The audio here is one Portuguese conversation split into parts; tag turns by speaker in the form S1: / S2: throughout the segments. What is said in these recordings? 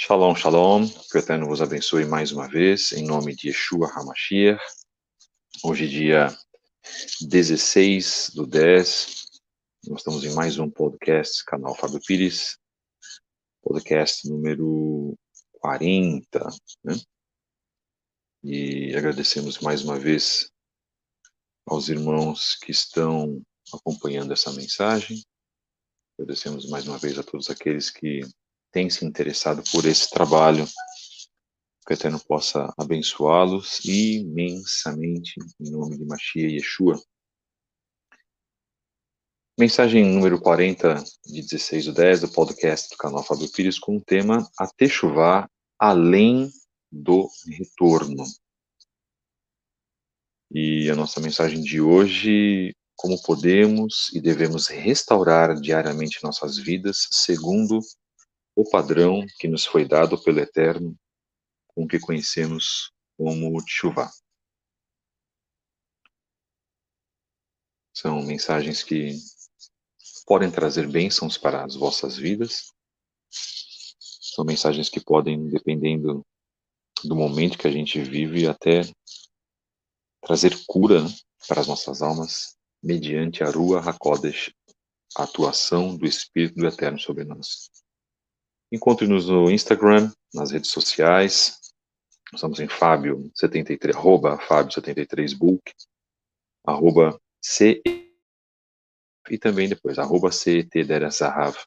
S1: Shalom, shalom, que o Eterno vos abençoe mais uma vez, em nome de Yeshua HaMashiach. Hoje, dia 16/10, nós estamos em mais um podcast, canal Fábio Pires, podcast número 40, né? E agradecemos mais uma vez aos irmãos que estão acompanhando essa mensagem, agradecemos mais uma vez a todos aqueles que têm se interessado por esse trabalho. Que o Eterno possa abençoá-los imensamente, em nome de Mashiach Yeshua. Mensagem número 40, de 16/10, do podcast do canal Fábio Pires, com o tema A Techuvá além do retorno. E a nossa mensagem de hoje, como podemos e devemos restaurar diariamente nossas vidas, segundo o padrão que nos foi dado pelo Eterno, com o que conhecemos como Techuvá. São mensagens que podem trazer bênçãos para as vossas vidas. São mensagens que podem, dependendo do momento que a gente vive, até trazer cura, né, para as nossas almas, mediante a Ruach HaKodesh, a atuação do Espírito do Eterno sobre nós. Encontre-nos no Instagram, nas redes sociais. Estamos em Fábio73, Fábio73book, C e também depois, @CETDerazahav,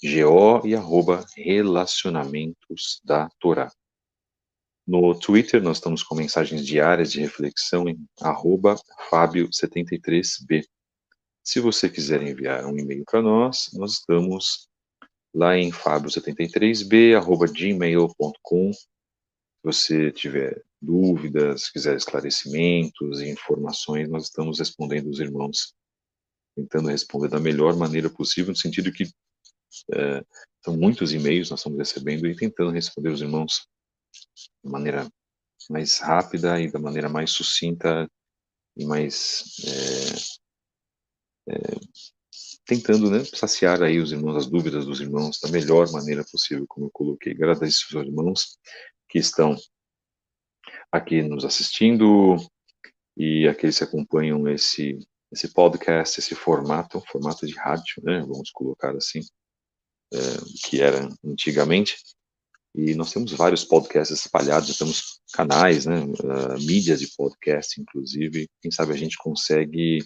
S1: GO e @relacionamentos da Torá. No Twitter, nós estamos com mensagens diárias de reflexão em Fábio73b. Se você quiser enviar um e-mail para nós estamos lá em fábio73b@gmail.com. Se você tiver dúvidas, quiser esclarecimentos e informações, nós estamos respondendo os irmãos, tentando responder da melhor maneira possível, no sentido que são muitos e-mails nós estamos recebendo e tentando responder os irmãos de maneira mais rápida e da maneira mais sucinta e mais tentando, né, saciar aí os irmãos, as dúvidas dos irmãos da melhor maneira possível, como eu coloquei. Agradeço aos irmãos que estão aqui nos assistindo e aqueles que acompanham esse podcast, esse formato de rádio, né, vamos colocar assim, que era antigamente. E nós temos vários podcasts espalhados, temos canais, né, mídias de podcast, inclusive. Quem sabe a gente consegue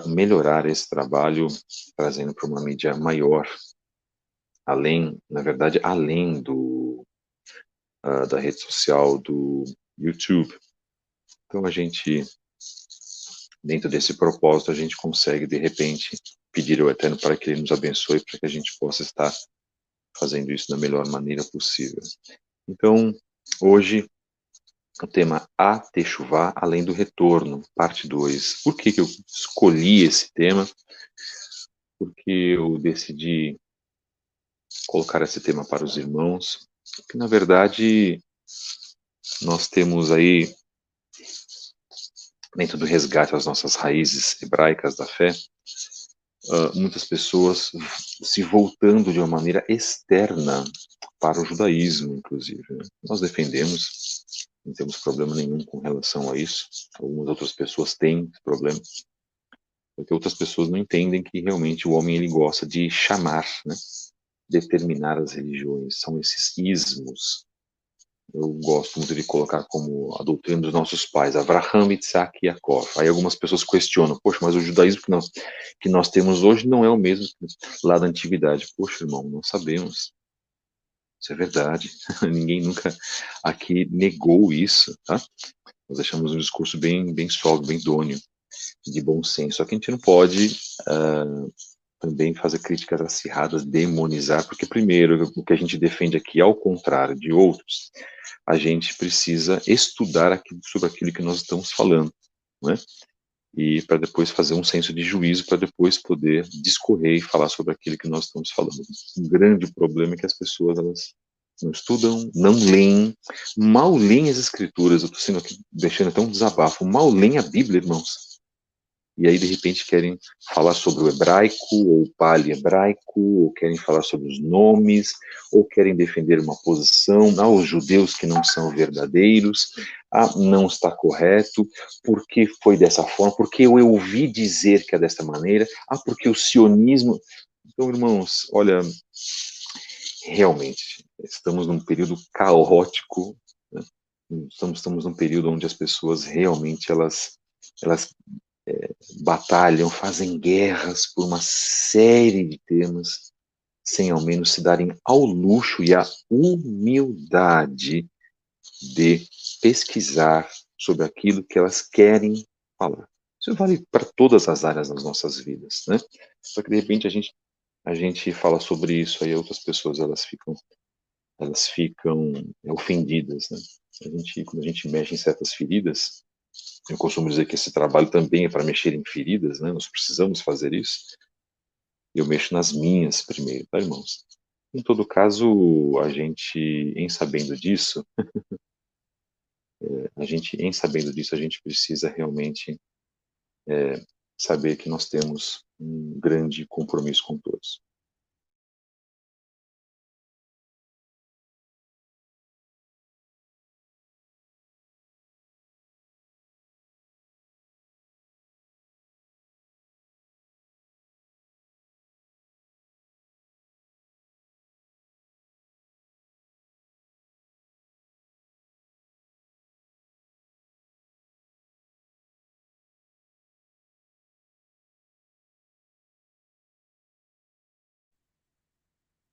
S1: melhorar esse trabalho, trazendo para uma mídia maior, além, na verdade, além da rede social do YouTube. Então a gente, dentro desse propósito, a gente consegue, de repente, pedir ao Eterno para que Ele nos abençoe, para que a gente possa estar fazendo isso da melhor maneira possível. Então, hoje, o tema A Techuvá além do retorno, parte 2. Por que eu escolhi esse tema? Porque eu decidi colocar esse tema para os irmãos, porque na verdade nós temos aí, dentro do resgate às nossas raízes hebraicas da fé, muitas pessoas se voltando de uma maneira externa para o judaísmo, inclusive. Nós defendemos, não temos problema nenhum com relação a isso. Algumas outras pessoas têm problema, porque outras pessoas não entendem que realmente o homem ele gosta de chamar, né, determinar as religiões. São esses ismos. Eu gosto muito de colocar como a doutrina dos nossos pais, Avraham, Isaac e Yaakov. Aí algumas pessoas questionam, poxa, mas o judaísmo que nós temos hoje não é o mesmo lá da antiguidade. Poxa, irmão, não sabemos. Isso é verdade. Ninguém nunca aqui negou isso, tá? Nós deixamos um discurso bem sóbrio, bem idôneo, de bom senso. Só que a gente não pode também fazer críticas acirradas, demonizar, porque primeiro, o que a gente defende aqui, ao contrário de outros, a gente precisa estudar sobre aquilo que nós estamos falando, né? E para depois fazer um senso de juízo, para depois poder discorrer e falar sobre aquilo que nós estamos falando. Um grande problema é que as pessoas, elas não estudam, não leem, mal leem as escrituras. Eu estou sendo aqui deixando até um desabafo, mal leem a Bíblia, irmãos. e aí de repente querem falar sobre o hebraico, ou o paleo-hebraico, ou querem falar sobre os nomes, ou querem defender uma posição, os judeus que não são verdadeiros, não está correto, porque foi dessa forma, porque eu ouvi dizer que é desta maneira, porque o sionismo... Então, irmãos, olha, realmente, estamos num período caótico, né? Estamos num período onde as pessoas realmente, elas batalham, fazem guerras por uma série de temas, sem ao menos se darem ao luxo e à humildade de pesquisar sobre aquilo que elas querem falar. Isso vale para todas as áreas das nossas vidas, né? Só que de repente a gente fala sobre isso, aí outras pessoas elas ficam ofendidas, né? Quando a gente mexe em certas feridas, eu costumo dizer que esse trabalho também é para mexer em feridas, né? Nós precisamos fazer isso. Eu mexo nas minhas primeiro, tá, irmãos? Em todo caso, em sabendo disso, a gente precisa realmente saber que nós temos um grande compromisso com todos.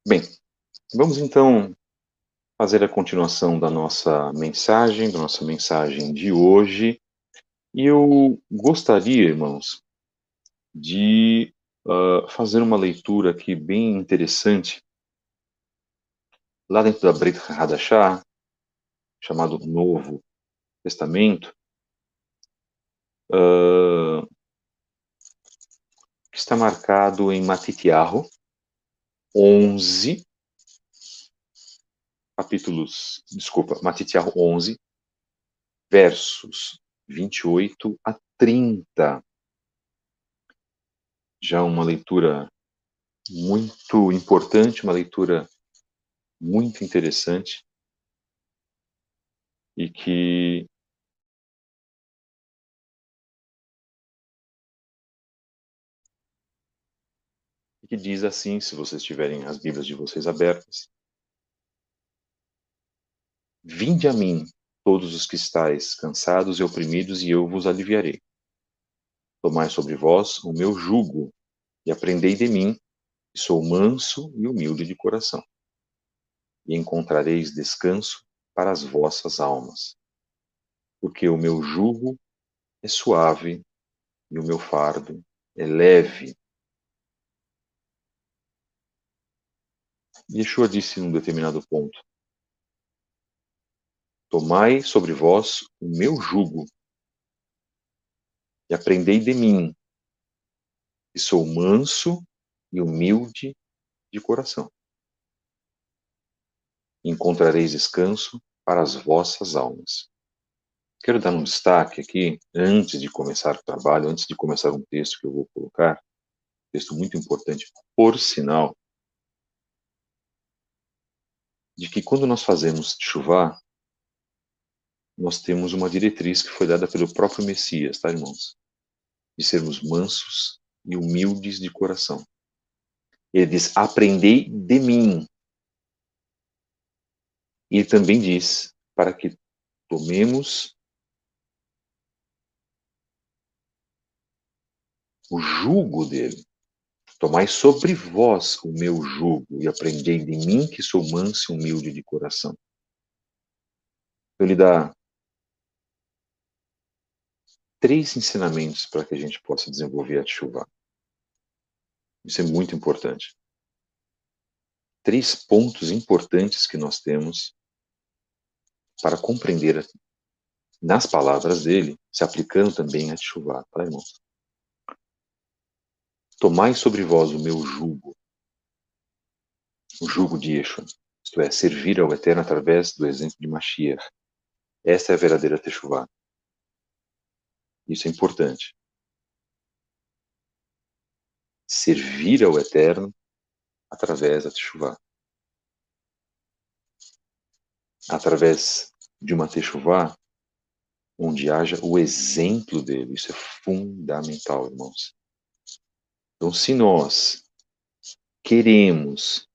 S1: Bem, vamos então fazer a continuação da nossa mensagem de hoje. E eu gostaria, irmãos, de fazer uma leitura aqui bem interessante, lá dentro da Brit Hadashah, chamado Novo Testamento, uh, que está marcado em Matitiahu 11, Matitiahu 11, versos 28 a 30. Já uma leitura muito importante, uma leitura muito interessante, e que diz assim, se vocês tiverem as Bíblias de vocês abertas: Vinde a mim, todos os que estáis cansados e oprimidos, e eu vos aliviarei. Tomai sobre vós o meu jugo, e aprendei de mim, que sou manso e humilde de coração, e encontrareis descanso para as vossas almas. Porque o meu jugo é suave e o meu fardo é leve. Yeshua disse num determinado ponto: Tomai sobre vós o meu jugo, e aprendei de mim, que sou manso e humilde de coração. Encontrareis descanso para as vossas almas. Quero dar um destaque aqui, antes de começar o trabalho, antes de começar um texto que eu vou colocar, texto muito importante, por sinal, de que quando nós fazemos chuvá, nós temos uma diretriz que foi dada pelo próprio Messias, tá, irmãos? De sermos mansos e humildes de coração. Ele diz: aprendei de mim. E ele também diz para que tomemos o jugo dele. Tomai sobre vós o meu jugo e aprendei de mim, que sou manso e humilde de coração. Então, ele dá 3 ensinamentos para que a gente possa desenvolver a Teshuvah. Isso é muito importante. 3 pontos importantes que nós temos para compreender nas palavras dele, se aplicando também a Teshuvah, tá, irmãos? Tomai sobre vós o meu jugo, o jugo de Yeshua, isto é, servir ao Eterno através do exemplo de Mashiach. Esta é a verdadeira Teshuvah. Isso é importante. servir ao Eterno através da Teshuvá. Através de uma Teshuvá onde haja o exemplo dele. Isso é fundamental, irmãos. Então, se nós queremos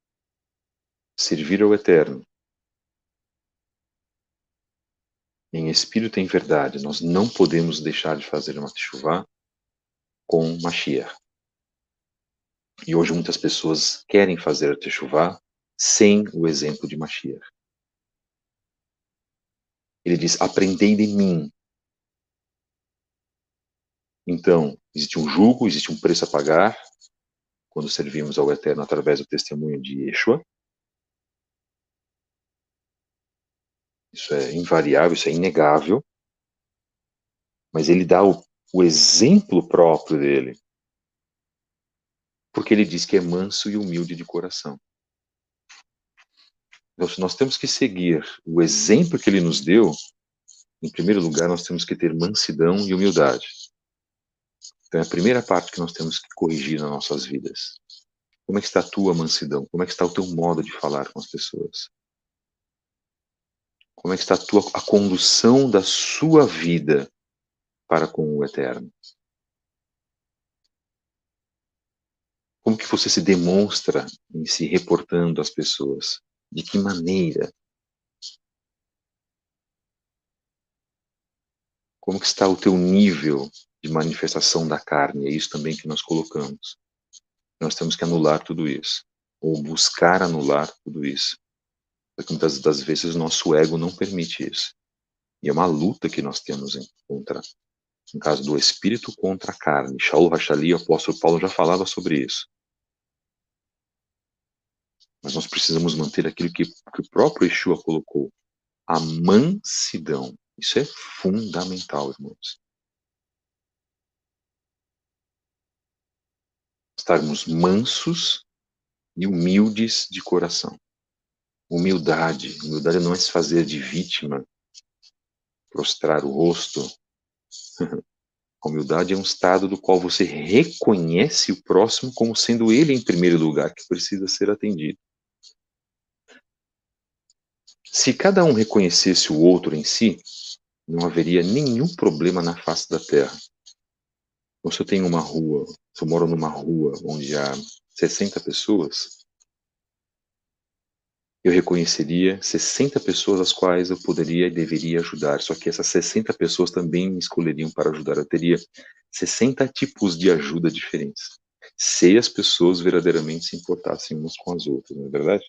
S1: servir ao Eterno em espírito e em verdade, nós não podemos deixar de fazer uma Teshuvá com Mashiach. E hoje muitas pessoas querem fazer a Teshuvá sem o exemplo de Mashiach. Ele diz, aprendei de mim. Então, existe um jugo, existe um preço a pagar quando servimos ao Eterno através do testemunho de Yeshua. Isso é invariável, isso é inegável. Mas ele dá o exemplo próprio dele. Porque ele diz que é manso e humilde de coração. Então, se nós temos que seguir o exemplo que ele nos deu, em primeiro lugar, nós temos que ter mansidão e humildade. Então, é a primeira parte que nós temos que corrigir nas nossas vidas. Como é que está a tua mansidão? Como é que está o teu modo de falar com as pessoas? Como é que está a condução da sua vida para com o Eterno? Como que você se demonstra em se reportando às pessoas? De que maneira? Como que está o teu nível de manifestação da carne? É isso também que nós colocamos. Nós temos que anular tudo isso, ou buscar anular tudo isso. Porque muitas das vezes o nosso ego não permite isso. E é uma luta que nós temos contra, no caso do espírito contra a carne. Shaul Hashali, o apóstolo Paulo já falava sobre isso. Mas nós precisamos manter aquilo que o próprio Yeshua colocou, a mansidão. Isso é fundamental, irmãos. Estarmos mansos e humildes de coração. Humildade não é se fazer de vítima, prostrar o rosto. A humildade é um estado do qual você reconhece o próximo como sendo ele em primeiro lugar, que precisa ser atendido. Se cada um reconhecesse o outro em si, não haveria nenhum problema na face da Terra. Então, se eu tenho uma rua, se eu moro numa rua onde há 60 pessoas, eu reconheceria 60 pessoas as quais eu poderia e deveria ajudar. Só que essas 60 pessoas também me escolheriam para ajudar. Eu teria 60 tipos de ajuda diferentes. Se as pessoas verdadeiramente se importassem umas com as outras, não é verdade?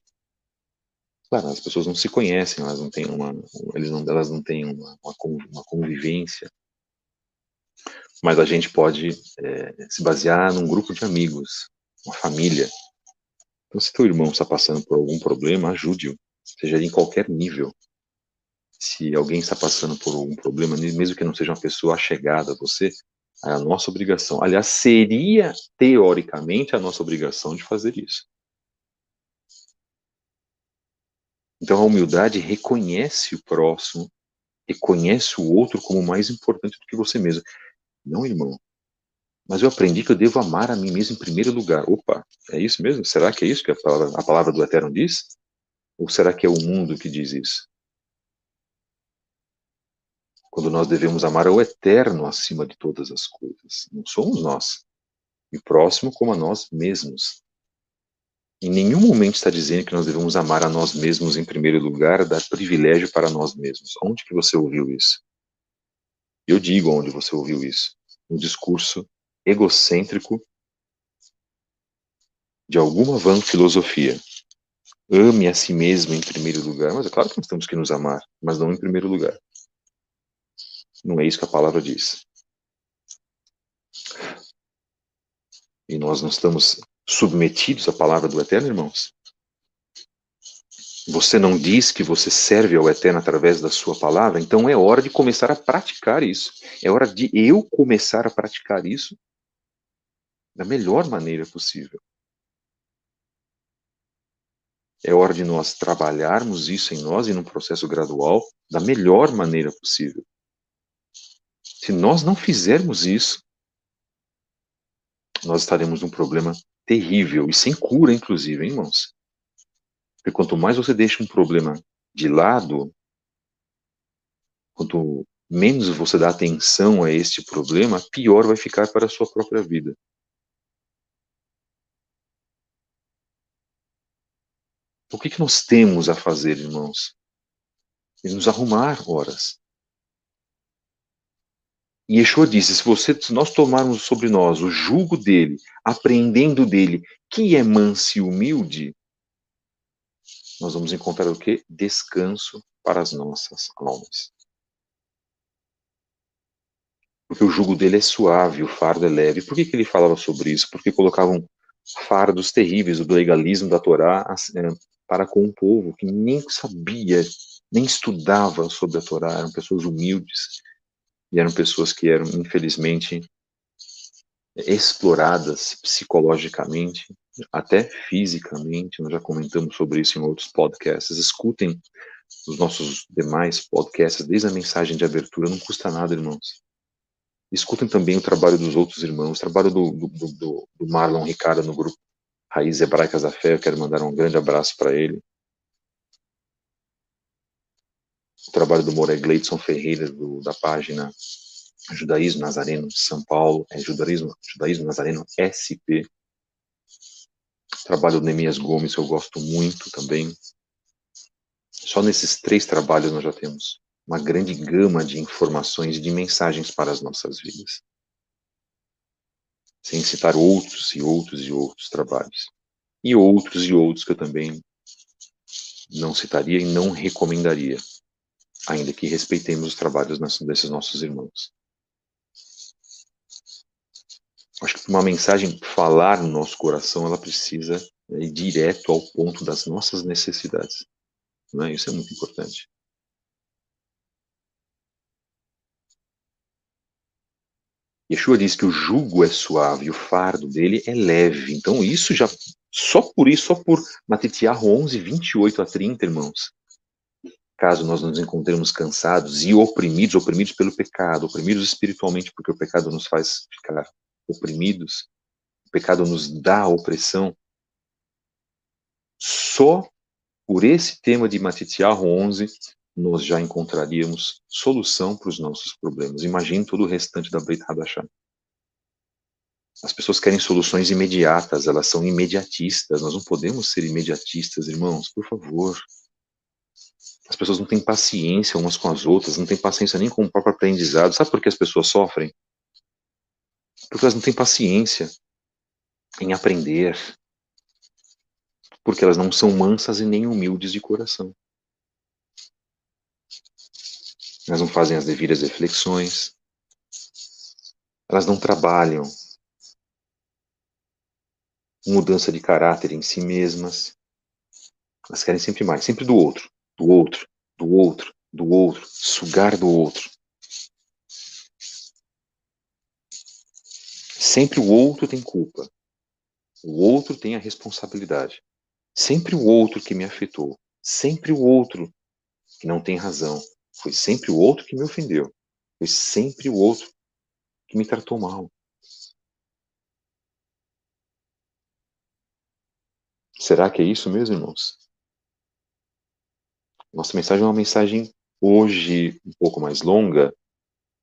S1: Claro, as pessoas não se conhecem, elas não têm elas não têm uma convivência. Mas a gente pode se basear num grupo de amigos, uma família. Então, se teu irmão está passando por algum problema, ajude-o, seja em qualquer nível. Se alguém está passando por algum problema, mesmo que não seja uma pessoa achegada a você, é a nossa obrigação. Aliás, seria, teoricamente, a nossa obrigação de fazer isso. Então, a humildade reconhece o próximo, reconhece o outro como mais importante do que você mesmo. Não, irmão, mas eu aprendi que eu devo amar a mim mesmo em primeiro lugar. Opa, é isso mesmo? Será que é isso que a palavra do Eterno diz? Ou será que é o mundo que diz isso? Quando nós devemos amar ao Eterno acima de todas as coisas. Não somos nós. E o próximo como a nós mesmos. Em nenhum momento está dizendo que nós devemos amar a nós mesmos em primeiro lugar, dar privilégio para nós mesmos. Onde que você ouviu isso? Eu digo onde você ouviu isso. Um discurso egocêntrico de alguma vã filosofia. Ame a si mesmo em primeiro lugar. Mas é claro que nós temos que nos amar, mas não em primeiro lugar. Não é isso que a palavra diz. E nós não estamos submetidos à palavra do Eterno, irmãos? Você não diz que você serve ao Eterno através da sua palavra? Então é hora de começar a praticar isso. É hora de eu começar a praticar isso da melhor maneira possível. É hora de nós trabalharmos isso em nós e num processo gradual da melhor maneira possível. Se nós não fizermos isso, nós estaremos num problema terrível e sem cura, inclusive, hein, irmãos? Porque quanto mais você deixa um problema de lado, quanto menos você dá atenção a este problema, pior vai ficar para a sua própria vida. O que que nós temos a fazer, irmãos? É nos arrumar, horas. E Yeshua disse, se nós tomarmos sobre nós o jugo dele, aprendendo dele, que é manso e humilde, nós vamos encontrar o quê? Descanso para as nossas almas. Porque o jugo dele é suave, o fardo é leve. Por que que ele falava sobre isso? Porque colocavam fardos terríveis do legalismo da Torá para com um povo que nem sabia, nem estudava sobre a Torá, eram pessoas humildes e eram pessoas que eram, infelizmente, exploradas psicologicamente, até fisicamente. Nós já comentamos sobre isso em outros podcasts. Escutem os nossos demais podcasts, desde a mensagem de abertura, não custa nada, irmãos. Escutem também o trabalho dos outros irmãos, o trabalho do Marlon Ricardo no grupo Raízes Hebraicas da Fé. Eu quero mandar um grande abraço para ele. O trabalho do Moré Gleidson Ferreira, da página Judaísmo Nazareno de São Paulo, Judaísmo Nazareno SP. O trabalho do Neemias Gomes, que eu gosto muito também. Só nesses 3 trabalhos nós já temos uma grande gama de informações e de mensagens para as nossas vidas. Sem citar outros e outros e outros trabalhos. E outros que eu também não citaria e não recomendaria, ainda que respeitemos os trabalhos desses nossos irmãos. Acho que uma mensagem falar no nosso coração, ela precisa ir direto ao ponto das nossas necessidades. Não é? Isso é muito importante. Yeshua diz que o jugo é suave e o fardo dele é leve. Então isso já, só por Matitiahu 11, 28 a 30, irmãos. Caso nós nos encontremos cansados e oprimidos pelo pecado, oprimidos espiritualmente, porque o pecado nos faz ficar oprimidos, o pecado nos dá opressão, só por esse tema de Matitiahu 11, nós já encontraríamos solução para os nossos problemas. Imagine todo o restante da Beit Hadashah. As pessoas querem soluções imediatas, elas são imediatistas. Nós não podemos ser imediatistas, irmãos, por favor. As pessoas não têm paciência umas com as outras, não têm paciência nem com o próprio aprendizado. Sabe por que as pessoas sofrem? Porque elas não têm paciência em aprender. Porque elas não são mansas e nem humildes de coração. Elas não fazem as devidas reflexões. Elas não trabalham mudança de caráter em si mesmas. Elas querem sempre mais, sempre do outro, do outro, do outro, do outro, sugar do outro. Sempre o outro tem culpa. O outro tem a responsabilidade. Sempre o outro que me afetou. Sempre o outro que não tem razão. Foi sempre o outro que me ofendeu. Foi sempre o outro que me tratou mal. Será que é isso mesmo, irmãos? Nossa mensagem é uma mensagem hoje um pouco mais longa,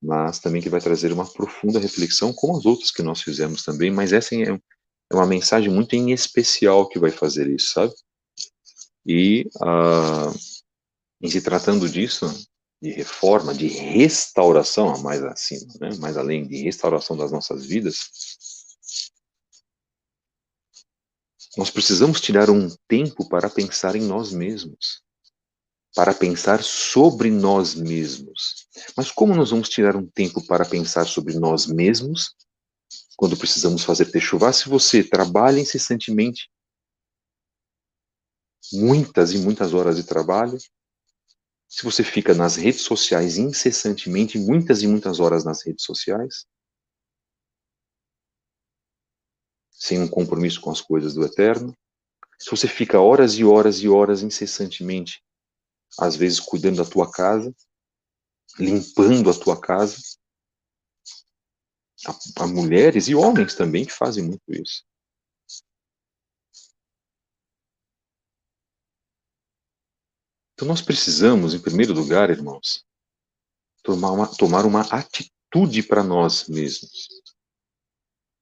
S1: mas também que vai trazer uma profunda reflexão, como as outras que nós fizemos também, mas essa é uma mensagem muito em especial que vai fazer isso, sabe? E em se tratando disso, de reforma, de restauração, mais acima, né? Mais além de restauração das nossas vidas, nós precisamos tirar um tempo para pensar em nós mesmos, para pensar sobre nós mesmos. Mas como nós vamos tirar um tempo para pensar sobre nós mesmos quando precisamos fazer techuvá? Se você trabalha incessantemente, muitas e muitas horas de trabalho, se você fica nas redes sociais incessantemente, muitas e muitas horas nas redes sociais, sem um compromisso com as coisas do eterno, se você fica horas e horas e horas incessantemente, às vezes cuidando da tua casa, limpando a tua casa, Há mulheres e homens também que fazem muito isso. Então nós precisamos, em primeiro lugar, irmãos, tomar uma atitude para nós mesmos.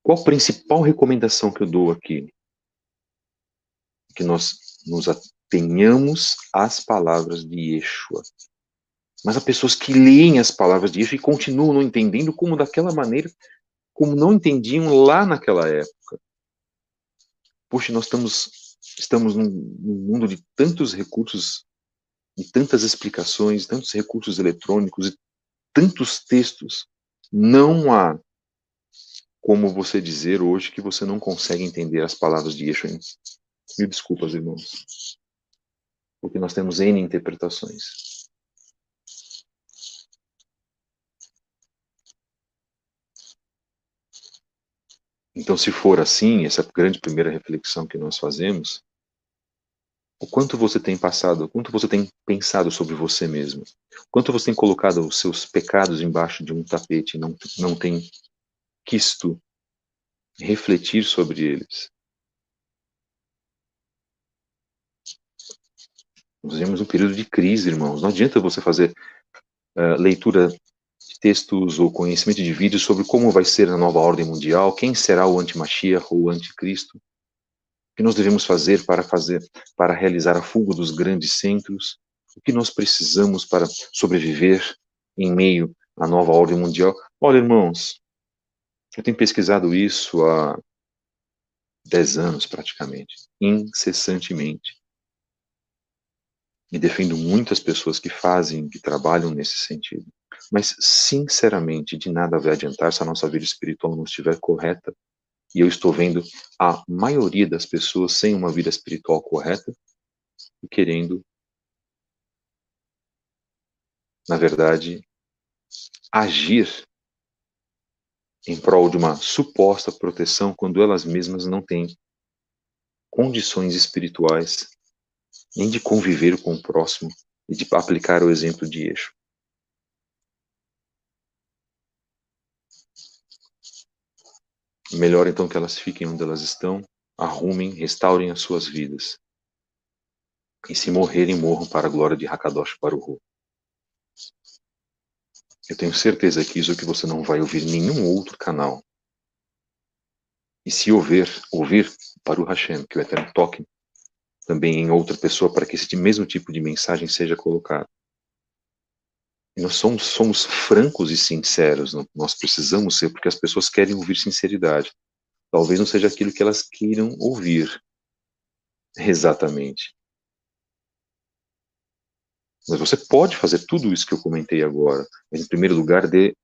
S1: Qual a principal recomendação que eu dou aqui? Que nós nos atenhamos às palavras de Yeshua. Mas há pessoas que leem as palavras de Yeshua e continuam não entendendo como daquela maneira, como não entendiam lá naquela época. Poxa, nós estamos num mundo de tantos recursos, de tantas explicações, tantos recursos eletrônicos e tantos textos. Não há como você dizer hoje que você não consegue entender as palavras de Yeshua. Mil desculpas, irmãos, porque nós temos N interpretações. Então, se for assim, essa grande primeira reflexão que nós fazemos, o quanto você tem passado, o quanto você tem pensado sobre você mesmo, o quanto você tem colocado os seus pecados embaixo de um tapete e não tem quisto refletir sobre eles. Nós vivemos um período de crise, irmãos. Não adianta você fazer leitura de textos ou conhecimento de vídeos sobre como vai ser a nova ordem mundial, quem será o anti-Mashiach ou o anticristo, o que nós devemos para realizar a fuga dos grandes centros, o que nós precisamos para sobreviver em meio à nova ordem mundial. Olha, irmãos, eu tenho pesquisado isso há 10 anos praticamente, incessantemente. E defendo muitas pessoas que fazem, que trabalham nesse sentido. Mas, sinceramente, de nada vai adiantar se a nossa vida espiritual não estiver correta. E eu estou vendo a maioria das pessoas sem uma vida espiritual correta e querendo, na verdade, agir em prol de uma suposta proteção quando elas mesmas não têm condições espirituais nem de conviver com o próximo e de aplicar o exemplo de Eixo. Melhor então que elas fiquem onde elas estão, arrumem, restaurem as suas vidas. E se morrerem, morram para a glória de Hakadosh Baruch Hu. Eu tenho certeza que isso é que você não vai ouvir em nenhum outro canal. E se ouvir Baruch Hashem, que o Eterno toque também em outra pessoa para que esse mesmo tipo de mensagem seja colocado. E nós somos francos e sinceros, nós precisamos ser, porque as pessoas querem ouvir sinceridade. Talvez não seja aquilo que elas queiram ouvir exatamente. Mas você pode fazer tudo isso que eu comentei agora. Mas, em primeiro lugar, dê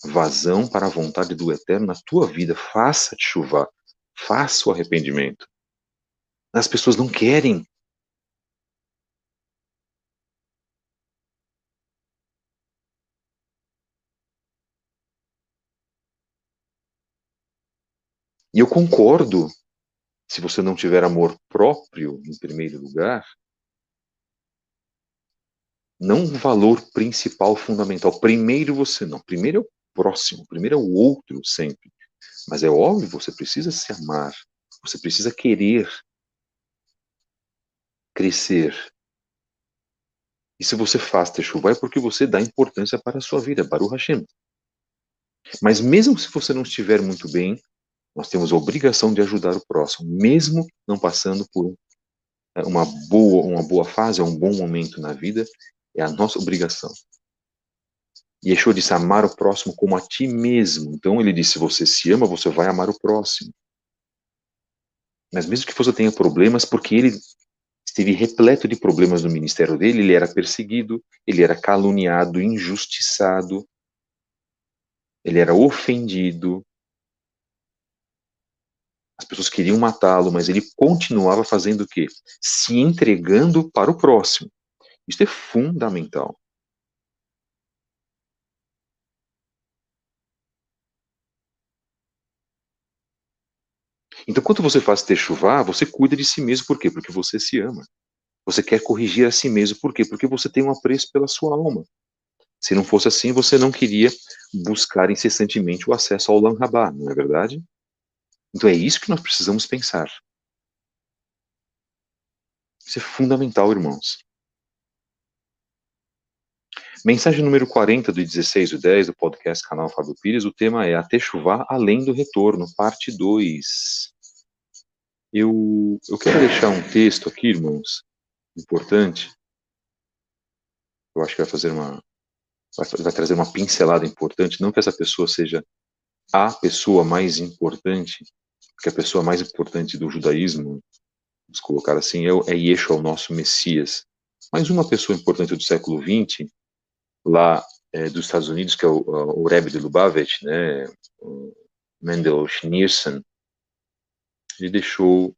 S1: vazão para a vontade do Eterno na tua vida. Faça chuva, faça o arrependimento. As pessoas não querem. E eu concordo. Se você não tiver amor próprio, em primeiro lugar, não o valor principal, fundamental. Primeiro você não. Primeiro é o próximo. Primeiro é o outro sempre. Mas é óbvio, você precisa se amar. Você precisa querer crescer. E se você faz techuvá é porque você dá importância para a sua vida. Baruch Hashem. Mas mesmo se você não estiver muito bem, nós temos a obrigação de ajudar o próximo, mesmo não passando por uma boa fase, um bom momento na vida, é a nossa obrigação. E Yeshua disse amar o próximo como a ti mesmo. Então ele disse, se você se ama, você vai amar o próximo. Mas mesmo que você tenha problemas, porque ele esteve repleto de problemas no ministério dele, ele era perseguido, ele era caluniado, injustiçado, ele era ofendido, as pessoas queriam matá-lo, mas ele continuava fazendo o quê? Se entregando para o próximo. Isso é fundamental. Então, quando você faz techuvá, você cuida de si mesmo. Por quê? Porque você se ama. Você quer corrigir a si mesmo. Por quê? Porque você tem um apreço pela sua alma. Se não fosse assim, você não queria buscar incessantemente o acesso ao Olam Rabá, não é verdade? Então é isso que nós precisamos pensar. Isso é fundamental, irmãos. Mensagem número 40 do 16/10 do podcast Canal Fábio Pires, o tema é a Techuvá além do retorno, parte 2. Eu quero deixar um texto aqui, irmãos, importante. Eu acho que vai trazer uma pincelada importante, não que essa pessoa seja a pessoa mais importante, porque a pessoa mais importante do judaísmo, vamos colocar assim, é Yeshua, o nosso Messias. Mas uma pessoa importante do século XX, lá dos Estados Unidos, que é o Rebbe de Lubavitch, né, o Mendel Schneerson, ele deixou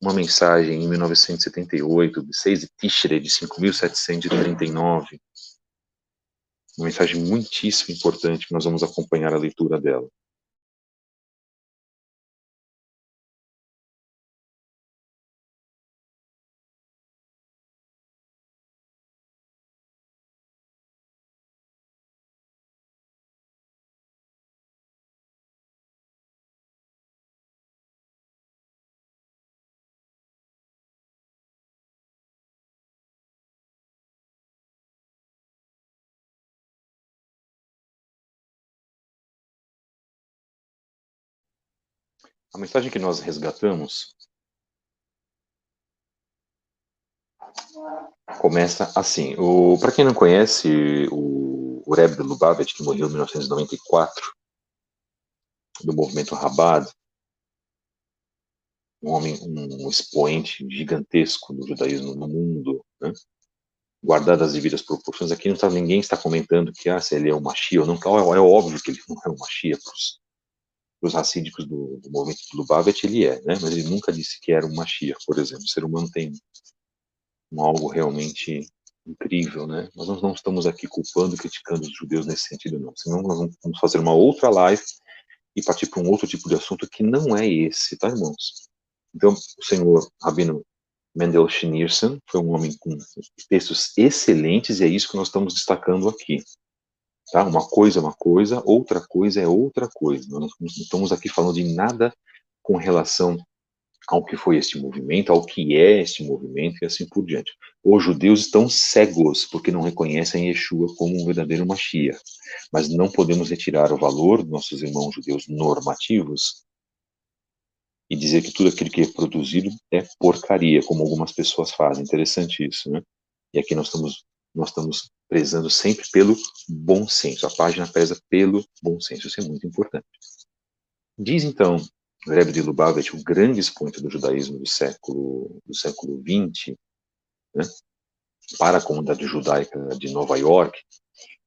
S1: uma mensagem em 1978, de 6 de Tishrei de 5.739, uma mensagem muitíssimo importante, que nós vamos acompanhar a leitura dela. A mensagem que nós resgatamos começa assim. Para quem não conhece, o Rebbe de Lubavitch, que morreu em 1994, do movimento Chabad, um homem, um expoente gigantesco do judaísmo no mundo, né? Guardadas as devidas proporções, aqui ninguém está comentando que se ele é o Mashiach ou não. É óbvio que ele não é o Mashiach para os racídicos do movimento de Lubavitch, ele é, né? Mas ele nunca disse que era o Mashiach, por exemplo. O ser humano tem algo realmente incrível, né? Nós não estamos aqui culpando e criticando os judeus nesse sentido, não. Senão nós vamos fazer uma outra live e partir para um outro tipo de assunto que não é esse, tá, irmãos? Então, o senhor Rabino Mendel Schneerson foi um homem com textos excelentes e é isso que nós estamos destacando aqui. Tá? Uma coisa é uma coisa, outra coisa é outra coisa. Nós não estamos aqui falando de nada com relação ao que foi este movimento, ao que é este movimento e assim por diante. Os judeus estão cegos porque não reconhecem Yeshua como um verdadeiro Mashiach, mas não podemos retirar o valor dos nossos irmãos judeus normativos e dizer que tudo aquilo que é produzido é porcaria, como algumas pessoas fazem. Interessante isso, né? E aqui nós estamos prezando sempre pelo bom senso. A página preza pelo bom senso. Isso é muito importante. Diz então o Rebbe de Lubavitch, o grande expoente do judaísmo do século XX, né, para a comunidade judaica de Nova York,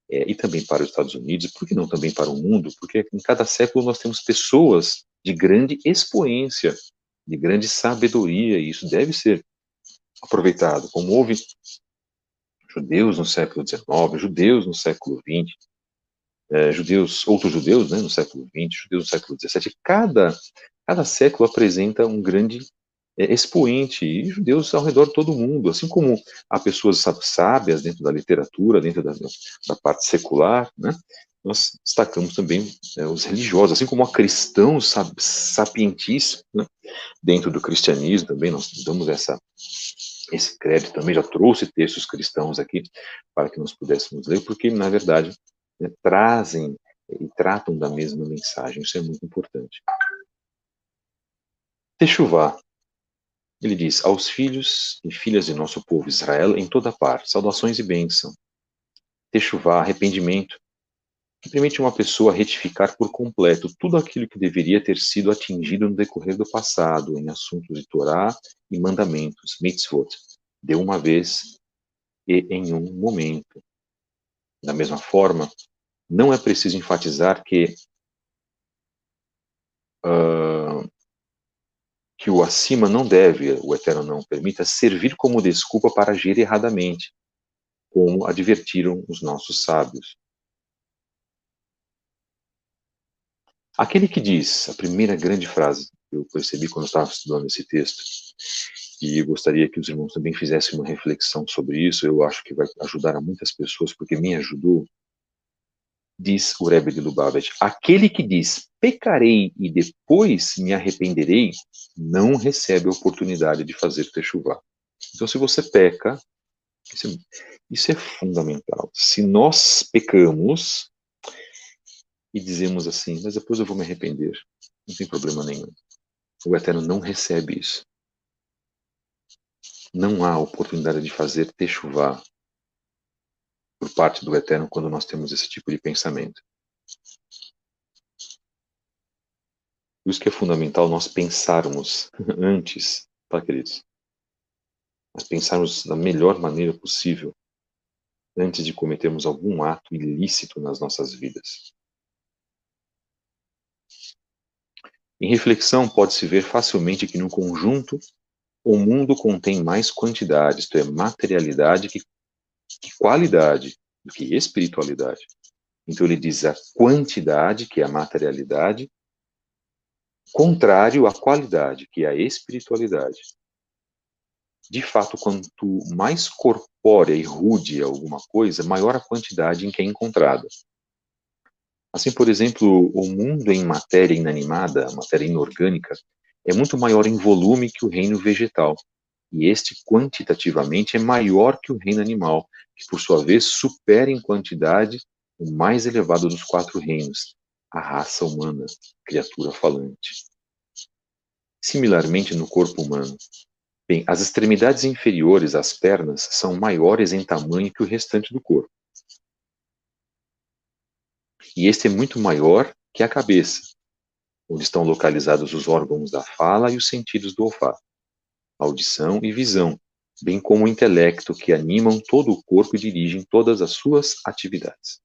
S1: e também para os Estados Unidos, por que não também para o mundo? Porque em cada século nós temos pessoas de grande expoência, de grande sabedoria, e isso deve ser aproveitado. Como houve judeus no século XIX, judeus no século XX, outros judeus, né, no século XX, judeus no século XVII. Cada século apresenta um grande expoente, e judeus ao redor de todo o mundo, assim como há pessoas sábias dentro da literatura, dentro da parte secular, né? Nós destacamos também os religiosos, assim como há cristãos sapientíssimos, né? Dentro do cristianismo também nós damos esse crédito, também já trouxe textos cristãos aqui para que nós pudéssemos ler, porque na verdade trazem e tratam da mesma mensagem, isso é muito importante. Techuvá. Ele diz, aos filhos e filhas de nosso povo Israel em toda parte, saudações e bênção. Techuvá, arrependimento, que permite uma pessoa retificar por completo tudo aquilo que deveria ter sido atingido no decorrer do passado, em assuntos de Torá e mandamentos, mitzvot, de uma vez e em um momento. Da mesma forma, não é preciso enfatizar que o acima não deve, o eterno não permita, servir como desculpa para agir erradamente, como advertiram os nossos sábios. Aquele que diz, a primeira grande frase que eu percebi quando eu estava estudando esse texto, e eu gostaria que os irmãos também fizessem uma reflexão sobre isso, eu acho que vai ajudar a muitas pessoas, porque me ajudou. diz o Rebbe de Lubavitch, aquele que diz, pecarei e depois me arrependerei, não recebe a oportunidade de fazer teshuvá. Então, se você peca, isso é fundamental. Se nós pecamos e dizemos assim, mas depois eu vou me arrepender, não tem problema nenhum. O Eterno não recebe isso. Não há oportunidade de fazer teshuvá por parte do Eterno quando nós temos esse tipo de pensamento. Por isso que é fundamental nós pensarmos antes, tá, queridos? Nós pensarmos da melhor maneira possível antes de cometermos algum ato ilícito nas nossas vidas. Em reflexão, pode-se ver facilmente que, no conjunto, o mundo contém mais quantidade, isto é, materialidade, que qualidade, do que espiritualidade. Então ele diz a quantidade, que é a materialidade, contrário à qualidade, que é a espiritualidade. De fato, quanto mais corpórea e rude é alguma coisa, maior a quantidade em que é encontrada. Assim, por exemplo, o mundo em matéria inanimada, matéria inorgânica, é muito maior em volume que o reino vegetal. E este, quantitativamente, é maior que o reino animal, que, por sua vez, supera em quantidade o mais elevado dos 4 reinos, a raça humana, criatura falante. Similarmente, no corpo humano, bem, as extremidades inferiores, as pernas, são maiores em tamanho que o restante do corpo. E este é muito maior que a cabeça, onde estão localizados os órgãos da fala e os sentidos do olfato, audição e visão, bem como o intelecto, que animam todo o corpo e dirigem todas as suas atividades.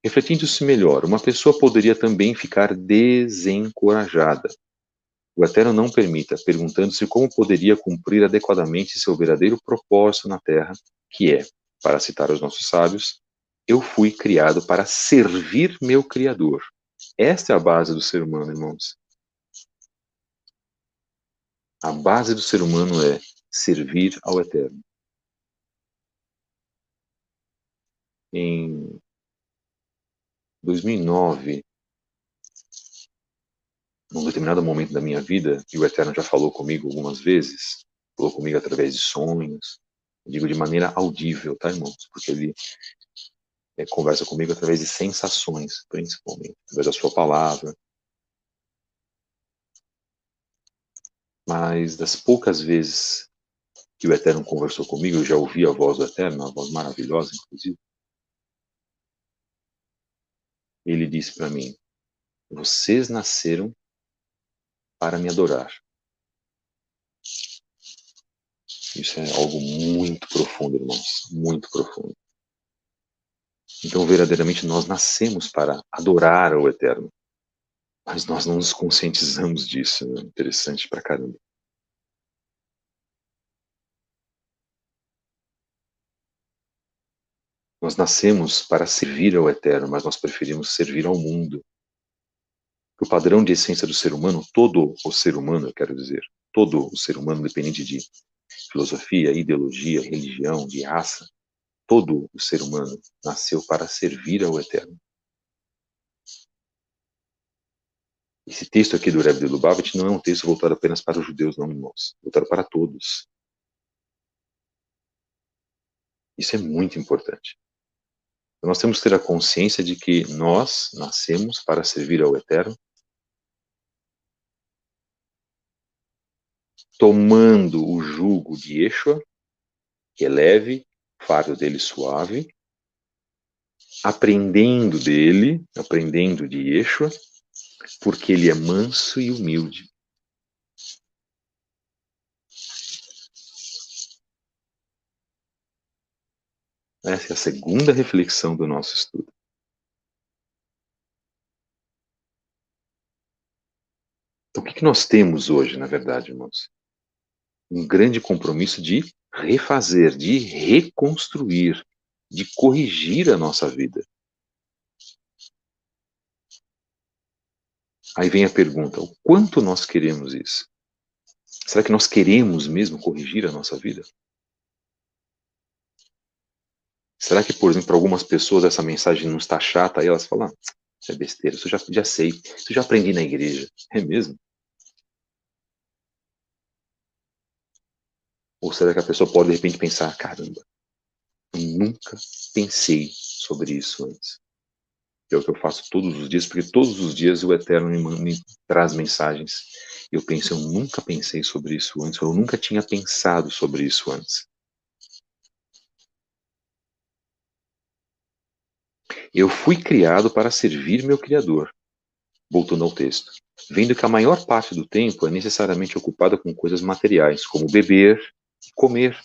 S1: Refletindo-se melhor, uma pessoa poderia também ficar desencorajada. O Eterno não permita, perguntando-se como poderia cumprir adequadamente seu verdadeiro propósito na Terra, que é, para citar os nossos sábios, eu fui criado para servir meu Criador. Esta é a base do ser humano, irmãos. A base do ser humano é servir ao Eterno. Em 2009, num determinado momento da minha vida, e o Eterno já falou comigo algumas vezes, falou comigo através de sonhos, eu digo de maneira audível, tá, irmãos? Porque ele conversa comigo através de sensações, principalmente, através da sua palavra. Mas das poucas vezes que o Eterno conversou comigo, eu já ouvi a voz do Eterno, uma voz maravilhosa, inclusive. Ele disse para mim: vocês nasceram para me adorar. Isso é algo muito profundo, irmãos, muito profundo. Então, verdadeiramente, nós nascemos para adorar ao Eterno, mas nós não nos conscientizamos disso, né? Interessante pra caramba. Nós nascemos para servir ao Eterno, mas nós preferimos servir ao mundo. O padrão de essência do ser humano, todo o ser humano, eu quero dizer, todo o ser humano, independente de filosofia, ideologia, religião, de raça, todo o ser humano nasceu para servir ao Eterno. Esse texto aqui do Rebbe de Lubavitch não é um texto voltado apenas para os judeus, não, irmãos. Voltado para todos. Isso é muito importante. Então, nós temos que ter a consciência de que nós nascemos para servir ao Eterno, tomando o jugo de Yeshua, que é leve, o fardo dele suave, aprendendo dele, aprendendo de Yeshua, porque ele é manso e humilde. Essa é a segunda reflexão do nosso estudo. Então, o que nós temos hoje, na verdade, irmãos? Um grande compromisso de refazer, de reconstruir, de corrigir a nossa vida. Aí vem a pergunta: o quanto nós queremos isso? Será que nós queremos mesmo corrigir a nossa vida? Será que, por exemplo, para algumas pessoas essa mensagem não está chata? Aí elas falam, isso é besteira, isso eu já sei, isso eu já aprendi na igreja. É mesmo? Ou será que a pessoa pode, de repente, pensar, caramba, eu nunca pensei sobre isso antes. É o que eu faço todos os dias, porque todos os dias o Eterno me traz mensagens. Eu penso, eu nunca pensei sobre isso antes, eu nunca tinha pensado sobre isso antes. Eu fui criado para servir meu Criador. Voltando ao texto. Vendo que a maior parte do tempo é necessariamente ocupada com coisas materiais, como beber, comer,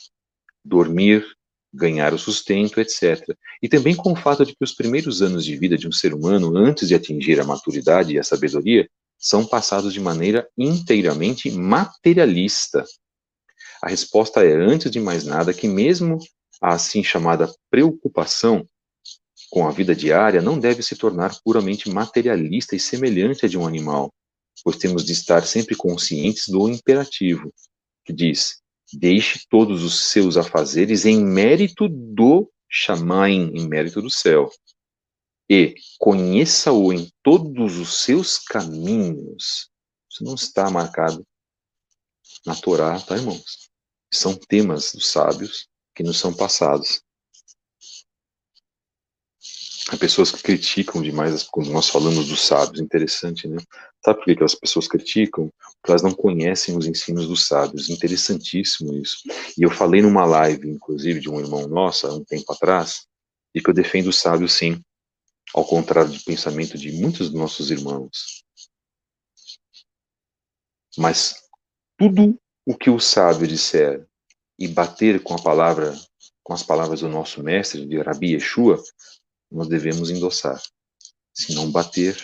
S1: dormir, ganhar o sustento, etc. E também com o fato de que os primeiros anos de vida de um ser humano, antes de atingir a maturidade e a sabedoria, são passados de maneira inteiramente materialista. A resposta é, antes de mais nada, que mesmo a assim chamada preocupação com a vida diária não deve se tornar puramente materialista e semelhante a de um animal, pois temos de estar sempre conscientes do imperativo, que diz: deixe todos os seus afazeres em mérito do Shamaim, em mérito do céu, e conheça-o em todos os seus caminhos. Isso não está marcado na Torá, tá, irmãos? São temas dos sábios que nos são passados. Há pessoas que criticam demais quando nós falamos dos sábios. Interessante, né? Sabe por que as pessoas criticam? Porque elas não conhecem os ensinos dos sábios. Interessantíssimo isso. E eu falei numa live, inclusive, de um irmão nosso, há um tempo atrás, de que eu defendo os sábios, sim, ao contrário do pensamento de muitos dos nossos irmãos. Mas tudo o que o sábio disser e bater com a palavra, com as palavras do nosso mestre, de Rabi Yeshua, nós devemos endossar. Se não bater,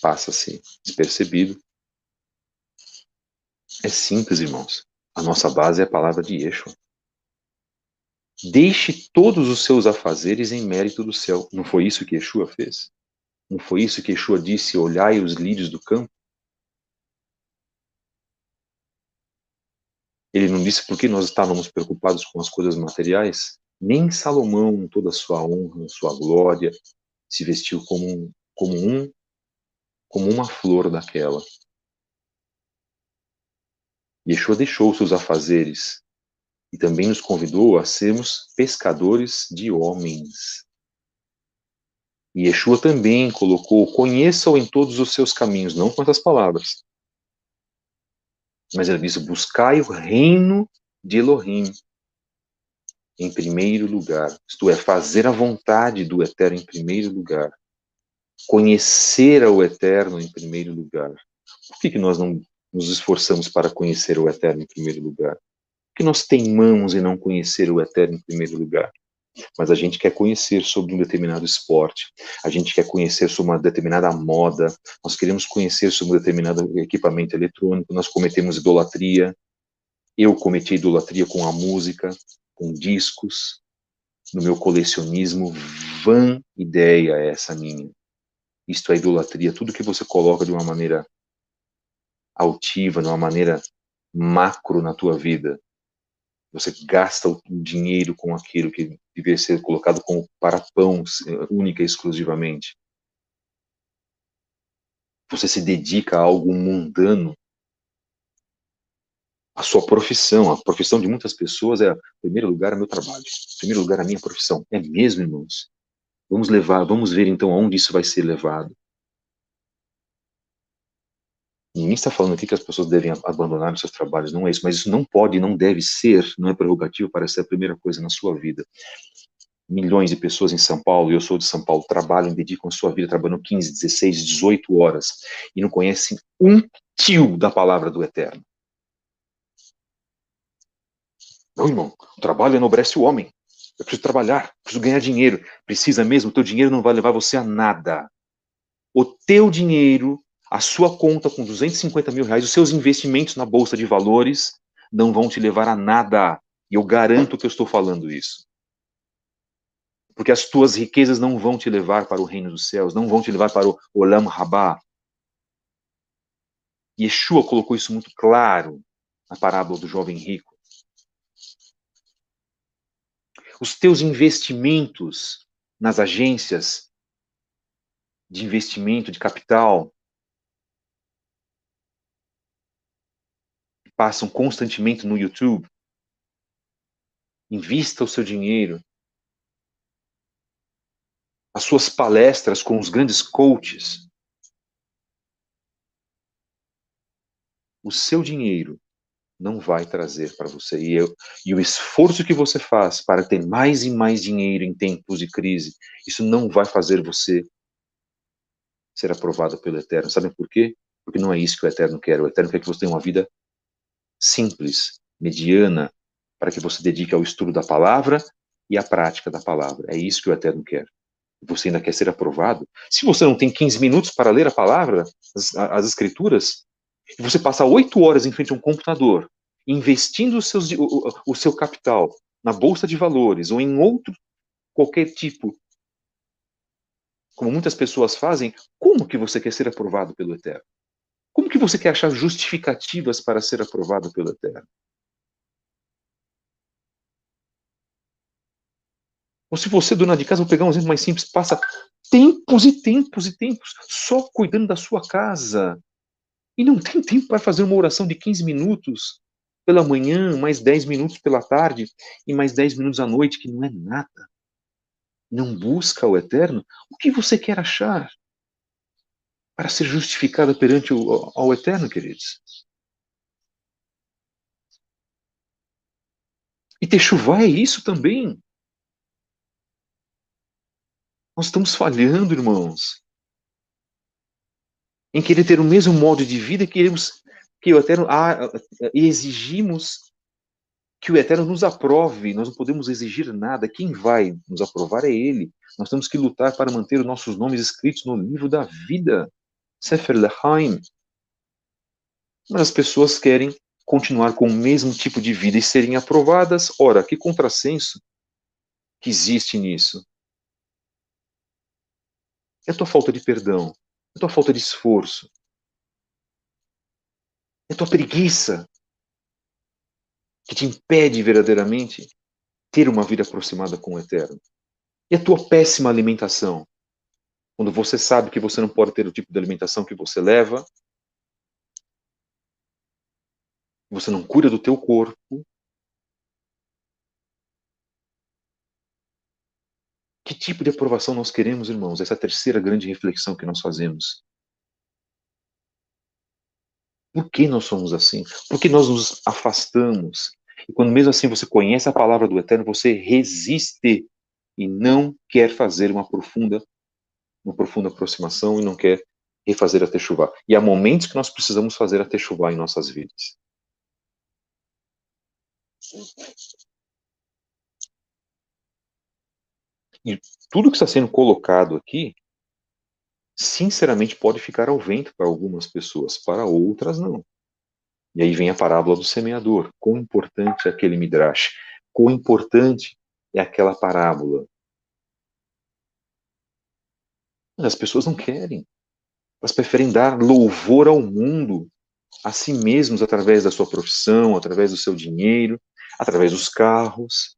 S1: passa-se despercebido. É simples, irmãos. A nossa base é a palavra de Yeshua. Deixe todos os seus afazeres em mérito do céu. Não foi isso que Yeshua fez? Não foi isso que Yeshua disse, olhai os lírios do campo? Ele não disse por que nós estávamos preocupados com as coisas materiais? Nem Salomão, em toda a sua honra, sua glória, se vestiu como uma flor daquela. Yeshua deixou seus afazeres e também nos convidou a sermos pescadores de homens. E Yeshua também colocou, conheça-o em todos os seus caminhos, não com essas palavras. Mas ele diz, buscai o reino de Elohim em primeiro lugar. Isto é, fazer a vontade do Eterno em primeiro lugar. Conhecer o Eterno em primeiro lugar. Por que nós não nos esforçamos para conhecer o Eterno em primeiro lugar? Por que nós teimamos em não conhecer o Eterno em primeiro lugar? Mas a gente quer conhecer sobre um determinado esporte, a gente quer conhecer sobre uma determinada moda, nós queremos conhecer sobre um determinado equipamento eletrônico, nós cometemos idolatria. Eu cometi idolatria com a música, com discos, no meu colecionismo, vã ideia é essa minha. Isto é idolatria, tudo que você coloca de uma maneira altiva, de uma maneira macro na tua vida. Você gasta o dinheiro com aquilo que deveria ser colocado como para pão, única e exclusivamente. Você se dedica a algo mundano. A sua profissão, a profissão de muitas pessoas é, em primeiro lugar, é meu trabalho. Em primeiro lugar, a minha profissão. É mesmo, irmãos? Vamos ver então aonde isso vai ser levado. Ninguém está falando aqui que as pessoas devem abandonar os seus trabalhos, não é isso, mas isso não pode, não deve ser, não é prerrogativo para ser a primeira coisa na sua vida. Milhões de pessoas em São Paulo, e eu sou de São Paulo, trabalham, dedicam a sua vida, trabalham 15, 16, 18 horas, e não conhecem um tio da palavra do Eterno. Não, irmão, o trabalho enobrece o homem. Eu preciso trabalhar, preciso ganhar dinheiro. Precisa mesmo, o teu dinheiro não vai levar você a nada. O teu dinheiro, a sua conta com 250 mil reais, os seus investimentos na Bolsa de Valores não vão te levar a nada. E eu garanto que eu estou falando isso. Porque as tuas riquezas não vão te levar para o reino dos céus, não vão te levar para o Olam Rabá. Yeshua colocou isso muito claro na parábola do jovem rico. os teus investimentos nas agências de investimento de capital que passam constantemente no YouTube. Invista o seu dinheiro. As suas palestras com os grandes coaches. O seu dinheiro não vai trazer para você. E o esforço que você faz para ter mais e mais dinheiro em tempos de crise, isso não vai fazer você ser aprovado pelo Eterno. Sabem por quê? Porque não é isso que o Eterno quer. O Eterno quer que você tenha uma vida simples, mediana, para que você dedique ao estudo da palavra e à prática da palavra. É isso que o Eterno quer. Você ainda quer ser aprovado? Se você não tem 15 minutos para ler a palavra, as escrituras, e você passa 8 horas em frente a um computador, investindo o seu capital na bolsa de valores ou em outro qualquer tipo, como muitas pessoas fazem, como que você quer ser aprovado pelo Eterno? Como que você quer achar justificativas para ser aprovado pelo Eterno? Ou se você, dona de casa, vou pegar um exemplo mais simples, passa tempos e tempos e tempos só cuidando da sua casa e não tem tempo para fazer uma oração de 15 minutos pela manhã, mais 10 minutos pela tarde e mais 10 minutos à noite, que não é nada. Não busca o Eterno. O que você quer achar para ser justificada perante ao Eterno, queridos? E techuvá é isso também. Nós estamos falhando, irmãos, em querer ter o mesmo modo de vida, queremos que o Eterno e exigimos que o Eterno nos aprove. Nós não podemos exigir nada. Quem vai nos aprovar é Ele. Nós temos que lutar para manter os nossos nomes escritos no livro da vida, Sefer Lechaim. Mas as pessoas querem continuar com o mesmo tipo de vida e serem aprovadas. Ora, que contrassenso que existe nisso? É a tua falta de perdão, é a tua falta de esforço, é a tua preguiça que te impede verdadeiramente ter uma vida aproximada com o Eterno. E a tua péssima alimentação, quando você sabe que você não pode ter o tipo de alimentação que você leva, você não cuida do teu corpo. Que tipo de aprovação nós queremos, irmãos? Essa é a terceira grande reflexão que nós fazemos. Por que nós somos assim? Por que nós nos afastamos? E quando mesmo assim você conhece a palavra do Eterno, você resiste e não quer fazer uma profunda aproximação e não quer refazer a techuvá. E há momentos que nós precisamos fazer a techuvá em nossas vidas. E tudo que está sendo colocado aqui, sinceramente, pode ficar ao vento para algumas pessoas, para outras não. E aí vem a parábola do semeador. Quão importante é aquele midrash? Quão importante é aquela parábola? Mas as pessoas não querem. Elas preferem dar louvor ao mundo, a si mesmos, através da sua profissão, através do seu dinheiro, através dos carros.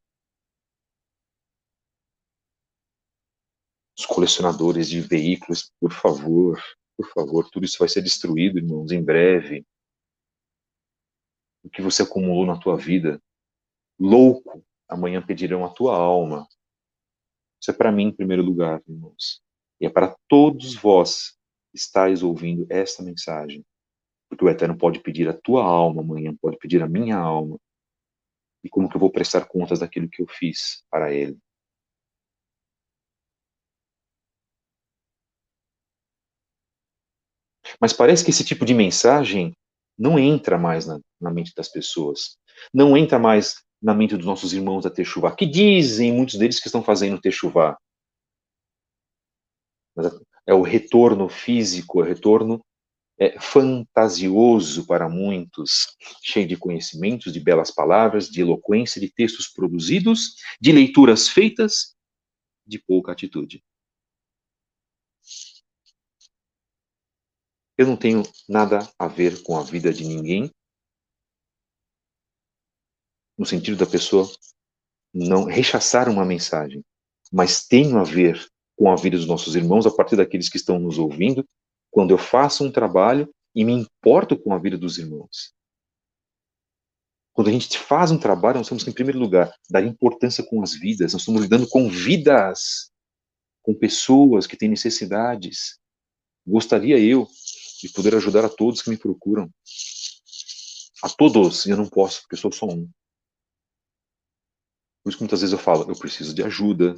S1: Os colecionadores de veículos, por favor, tudo isso vai ser destruído, irmãos, em breve. O que você acumulou na tua vida, louco, amanhã pedirão a tua alma. Isso é para mim em primeiro lugar, irmãos. E é para todos vós que estáis ouvindo esta mensagem. Porque o Eterno pode pedir a tua alma amanhã, pode pedir a minha alma. E como que eu vou prestar contas daquilo que eu fiz para Ele? Mas parece que esse tipo de mensagem não entra mais na mente das pessoas. Não entra mais na mente dos nossos irmãos da Techuvá, que dizem, muitos deles, que estão fazendo Techuvá. Mas é o retorno físico, é o retorno fantasioso para muitos, cheio de conhecimentos, de belas palavras, de eloquência, de textos produzidos, de leituras feitas, de pouca atitude. Eu não tenho nada a ver com a vida de ninguém, no sentido da pessoa não rechaçar uma mensagem, mas tenho a ver com a vida dos nossos irmãos a partir daqueles que estão nos ouvindo, quando eu faço um trabalho e me importo com a vida dos irmãos. Quando a gente faz um trabalho, nós temos que, em primeiro lugar, dar importância com as vidas. Nós estamos lidando com vidas, com pessoas que têm necessidades. Gostaria eu de poder ajudar a todos que me procuram. A todos, e eu não posso, porque eu sou só um. Por isso que muitas vezes eu falo, eu preciso de ajuda.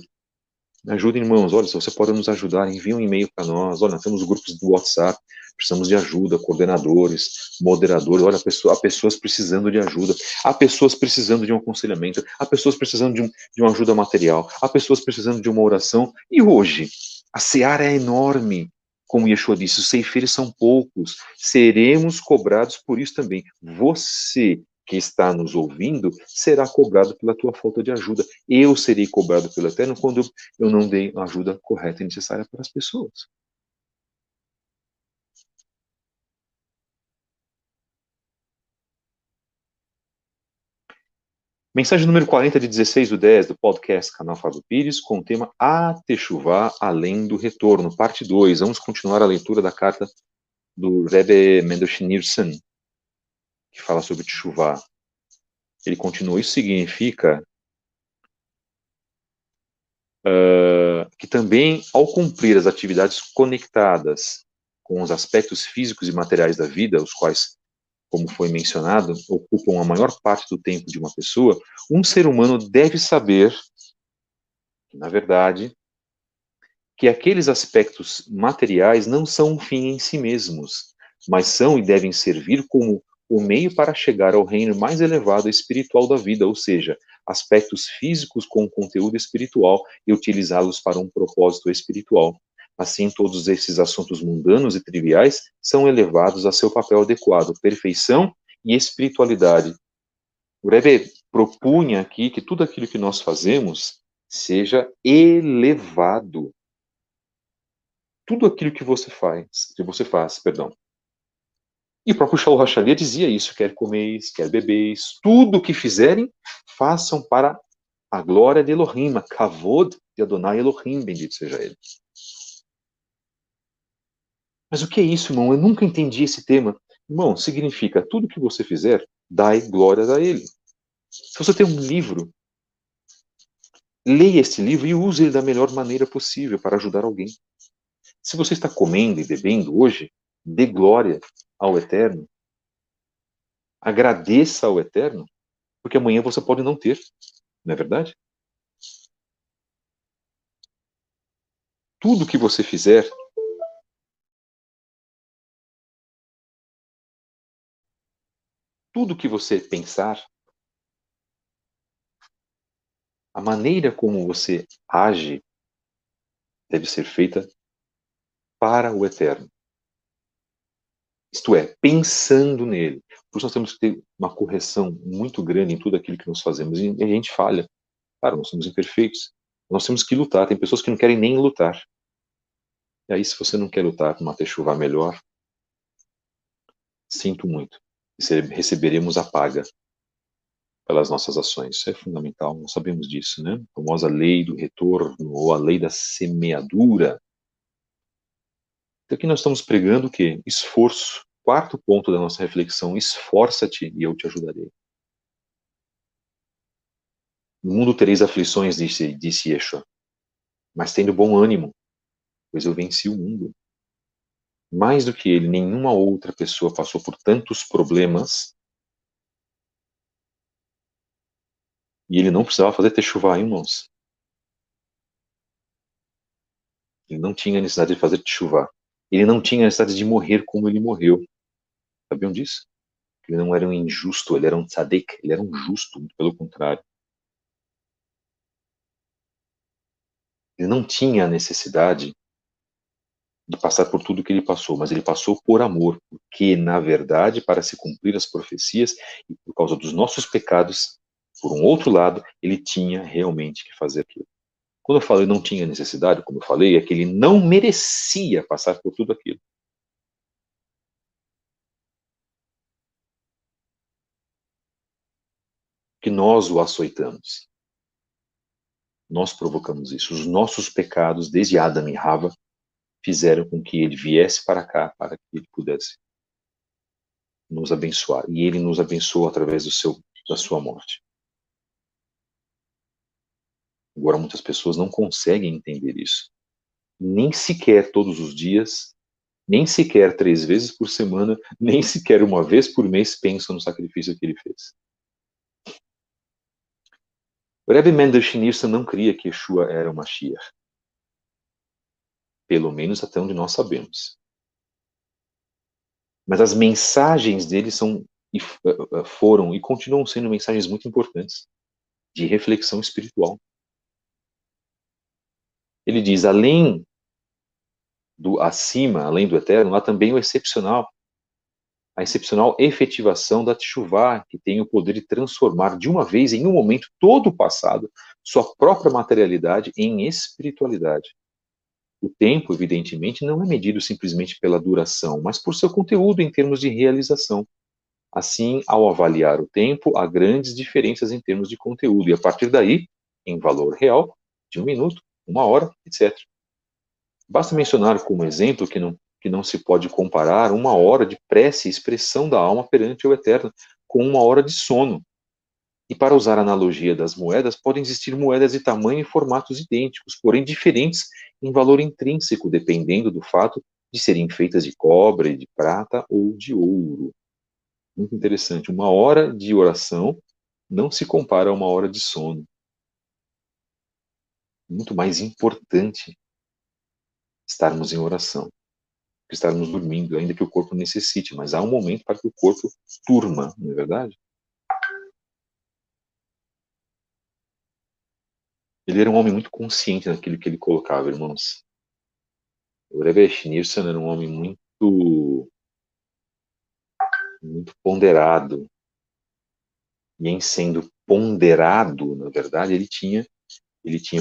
S1: Me ajuda, irmãos. Olha, se você pode nos ajudar, envie um e-mail para nós. Olha, nós temos grupos do WhatsApp, precisamos de ajuda, coordenadores, moderadores. Olha, há pessoas precisando de ajuda, há pessoas precisando de um aconselhamento, há pessoas precisando de uma ajuda material, há pessoas precisando de uma oração. E hoje, a seara é enorme. Como Yeshua disse, os ceifeiros são poucos. Seremos cobrados por isso também. Você que está nos ouvindo será cobrado pela tua falta de ajuda. Eu serei cobrado pelo Eterno quando eu não dei a ajuda correta e necessária para as pessoas. Mensagem número 40 de 16/10 do podcast Canal Fábio Pires, com o tema A Techuvá Além do Retorno, parte 2. Vamos continuar a leitura da carta do Rebbe Mendosh Nilsson, que fala sobre Techuvá. Ele continua, isso significa que também, ao cumprir as atividades conectadas com os aspectos físicos e materiais da vida, os quais, como foi mencionado, ocupam a maior parte do tempo de uma pessoa, um ser humano deve saber, na verdade, que aqueles aspectos materiais não são um fim em si mesmos, mas são e devem servir como o meio para chegar ao reino mais elevado espiritual da vida, ou seja, aspectos físicos com conteúdo espiritual e utilizá-los para um propósito espiritual. Assim, todos esses assuntos mundanos e triviais são elevados a seu papel adequado, perfeição e espiritualidade. O Rebbe propunha aqui que tudo aquilo que nós fazemos seja elevado, tudo aquilo que você faz, perdão. E o próprio Shaul HaShalia dizia isso, quer comeis, quer bebeis, tudo o que fizerem, façam para a glória de Elohim, a kavod de Adonai Elohim, bendito seja ele. Mas o que é isso, irmão? Eu nunca entendi esse tema. Irmão, significa tudo que você fizer, dai glórias a ele. Se você tem um livro, leia esse livro e use ele da melhor maneira possível para ajudar alguém. Se você está comendo e bebendo hoje, dê glória ao Eterno. Agradeça ao Eterno, porque amanhã você pode não ter, não é verdade? Tudo que você fizer, tudo que você pensar, a maneira como você age deve ser feita para o Eterno. Isto é, pensando nele. Por isso nós temos que ter uma correção muito grande em tudo aquilo que nós fazemos. E a gente falha. Claro, nós somos imperfeitos. Nós temos que lutar. Tem pessoas que não querem nem lutar. E aí, se você não quer lutar com uma techuvá melhor, sinto muito. Receberemos a paga pelas nossas ações. Isso é fundamental, nós sabemos disso, né? A famosa lei do retorno, ou a lei da semeadura. Então aqui nós estamos pregando o quê? Esforço. Quarto ponto da nossa reflexão, esforça-te e eu te ajudarei. No mundo tereis aflições, disse Yeshua, mas tendo bom ânimo, pois eu venci o mundo. Mais do que ele, nenhuma outra pessoa passou por tantos problemas e ele não precisava fazer techuvá, irmãos. Ele não tinha necessidade de fazer techuvá. Ele não tinha necessidade de morrer como ele morreu. Sabiam disso? Ele não era um injusto, ele era um tzadik, ele era um justo, muito pelo contrário. Ele não tinha a necessidade de passar por tudo que ele passou, mas ele passou por amor, porque, na verdade, para se cumprir as profecias e por causa dos nossos pecados, por um outro lado, ele tinha realmente que fazer aquilo. Quando eu falo ele não tinha necessidade, como eu falei, é que ele não merecia passar por tudo aquilo. Que nós o açoitamos. Nós provocamos isso. Os nossos pecados, desde Adão e Hava, fizeram com que ele viesse para cá, para que ele pudesse nos abençoar. E ele nos abençoou através da sua morte. Agora, muitas pessoas não conseguem entender isso. Nem sequer todos os dias, nem sequer 3 vezes por semana, nem sequer uma vez por mês pensam no sacrifício que ele fez. O Rebbe Mendel Schneerson não cria que Yeshua era o Mashiach. Pelo menos até onde nós sabemos. Mas as mensagens dele foram e continuam sendo mensagens muito importantes de reflexão espiritual. Ele diz, além do acima, além do eterno, há também o excepcional. A excepcional efetivação da Teshuvá, que tem o poder de transformar de uma vez, em um momento, todo o passado, sua própria materialidade em espiritualidade. O tempo, evidentemente, não é medido simplesmente pela duração, mas por seu conteúdo em termos de realização. Assim, ao avaliar o tempo, há grandes diferenças em termos de conteúdo, e a partir daí, em valor real, de 1 minuto, 1 hora, etc. Basta mencionar como exemplo que não se pode comparar 1 hora de prece e expressão da alma perante o Eterno com 1 hora de sono. E para usar a analogia das moedas, podem existir moedas de tamanho e formatos idênticos, porém diferentes em valor intrínseco, dependendo do fato de serem feitas de cobre, de prata ou de ouro. Muito interessante. 1 hora de oração não se compara a 1 hora de sono. Muito mais importante estarmos em oração que estarmos dormindo, ainda que o corpo necessite, mas há um momento para que o corpo durma, não é verdade? Ele era um homem muito consciente naquilo que ele colocava, irmãos. O Rebbe Schneerson era um homem muito ponderado. E em sendo ponderado, na verdade, ele tinha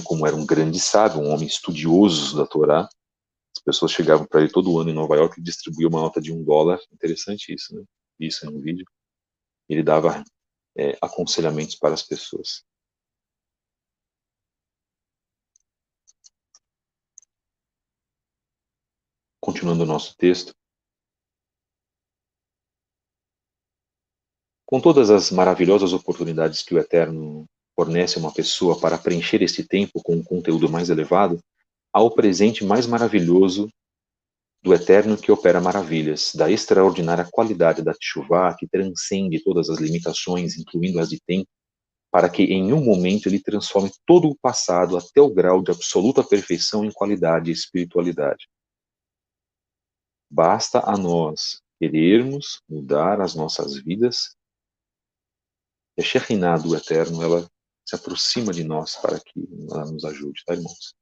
S1: como era um grande sábio, um homem estudioso da Torá. As pessoas chegavam para ele todo ano em Nova York e distribuía uma nota de $1. Interessante isso, né? Isso no vídeo. Ele dava aconselhamentos para as pessoas. Continuando o nosso texto. Com todas as maravilhosas oportunidades que o Eterno fornece a uma pessoa para preencher este tempo com um conteúdo mais elevado, há o presente mais maravilhoso do Eterno que opera maravilhas, da extraordinária qualidade da Teshuvá que transcende todas as limitações, incluindo as de tempo, para que em um momento ele transforme todo o passado até o grau de absoluta perfeição em qualidade e espiritualidade. Basta a nós querermos mudar as nossas vidas e a Shekhinah do Eterno, ela se aproxima de nós para que ela nos ajude, tá, irmãos?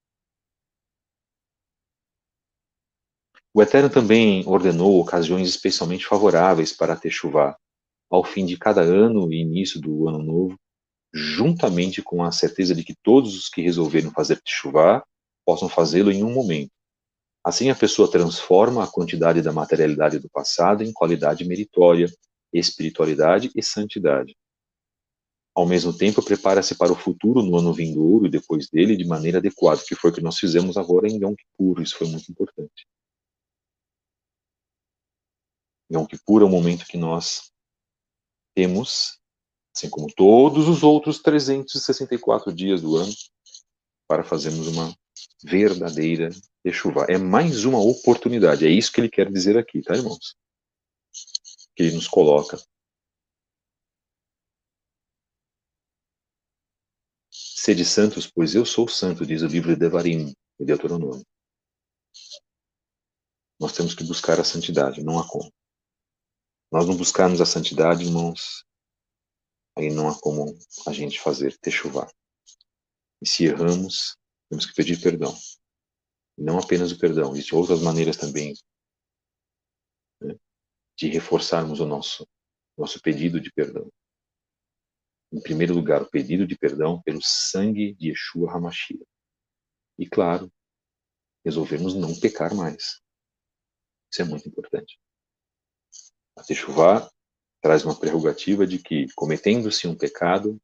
S1: O Eterno também ordenou ocasiões especialmente favoráveis para a Teshuvá, ao fim de cada ano e início do ano novo, juntamente com a certeza de que todos os que resolveram fazer Teshuvá possam fazê-lo em um momento. Assim, a pessoa transforma a quantidade da materialidade do passado em qualidade meritória, espiritualidade e santidade. Ao mesmo tempo, prepara-se para o futuro no ano vindouro e depois dele de maneira adequada, que foi o que nós fizemos agora em Yom Kippur. Isso foi muito importante. Yom Kippur é o momento que nós temos, assim como todos os outros 364 dias do ano, para fazermos uma verdadeira Teshuvá. É mais uma oportunidade. É isso que ele quer dizer aqui, tá, irmãos? Que ele nos coloca. Sede santos, pois eu sou santo, diz o livro de Devarim, de Deuteronômio. Nós temos que buscar a santidade, não há como. Nós não buscarmos a santidade, irmãos, aí não há como a gente fazer techuvá. E se erramos, temos que pedir perdão. E não apenas o perdão, existem outras maneiras também, né, de reforçarmos o nosso pedido de perdão. Em primeiro lugar, o pedido de perdão pelo sangue de Yeshua HaMashiach. E claro, resolvemos não pecar mais. Isso é muito importante. A techuvá traz uma prerrogativa de que, cometendo-se um pecado,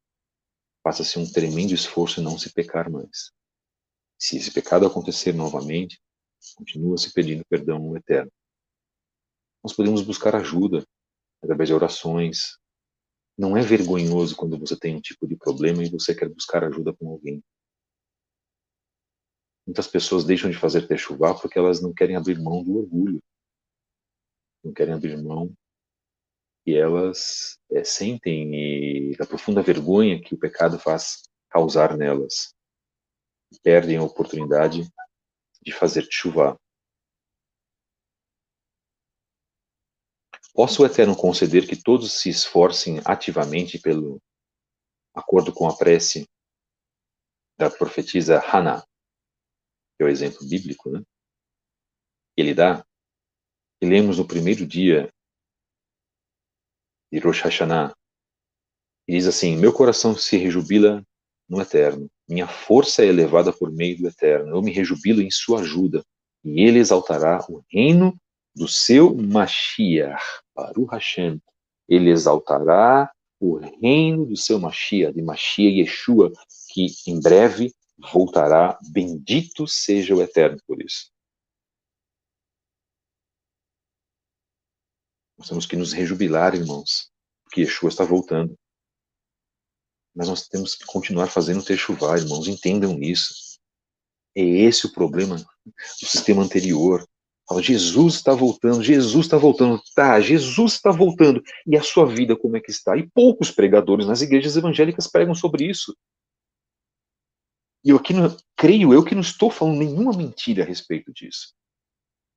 S1: faça-se um tremendo esforço em não se pecar mais. Se esse pecado acontecer novamente, continua se pedindo perdão ao Eterno. Nós podemos buscar ajuda através de orações. Não é vergonhoso quando você tem um tipo de problema e você quer buscar ajuda com alguém. Muitas pessoas deixam de fazer techuvá porque elas não querem abrir mão do orgulho, não querem abrir mão e elas sentem a profunda vergonha que o pecado faz causar nelas. Perdem a oportunidade de fazer techuvá. Possa o Eterno conceder que todos se esforcem ativamente pelo acordo com a prece da profetisa Haná, que é o exemplo bíblico, né? Ele dá, e lemos no primeiro dia de Rosh Hashanah, e diz assim: meu coração se rejubila no Eterno, minha força é elevada por meio do Eterno, eu me rejubilo em sua ajuda, e ele exaltará o reino do seu Mashiach, Baruch Hashem, ele exaltará o reino do seu Mashiach, de Mashiach Yeshua, que em breve voltará, bendito seja o Eterno por isso. Nós temos que nos rejubilar, irmãos, porque Yeshua está voltando. Mas nós temos que continuar fazendo techuvá, irmãos, entendam isso. É esse o problema do sistema anterior. Fala, Jesus está voltando, Jesus está voltando. Tá, Jesus está voltando. E a sua vida como é que está? E poucos pregadores nas igrejas evangélicas pregam sobre isso. E eu aqui creio eu que não estou falando nenhuma mentira a respeito disso.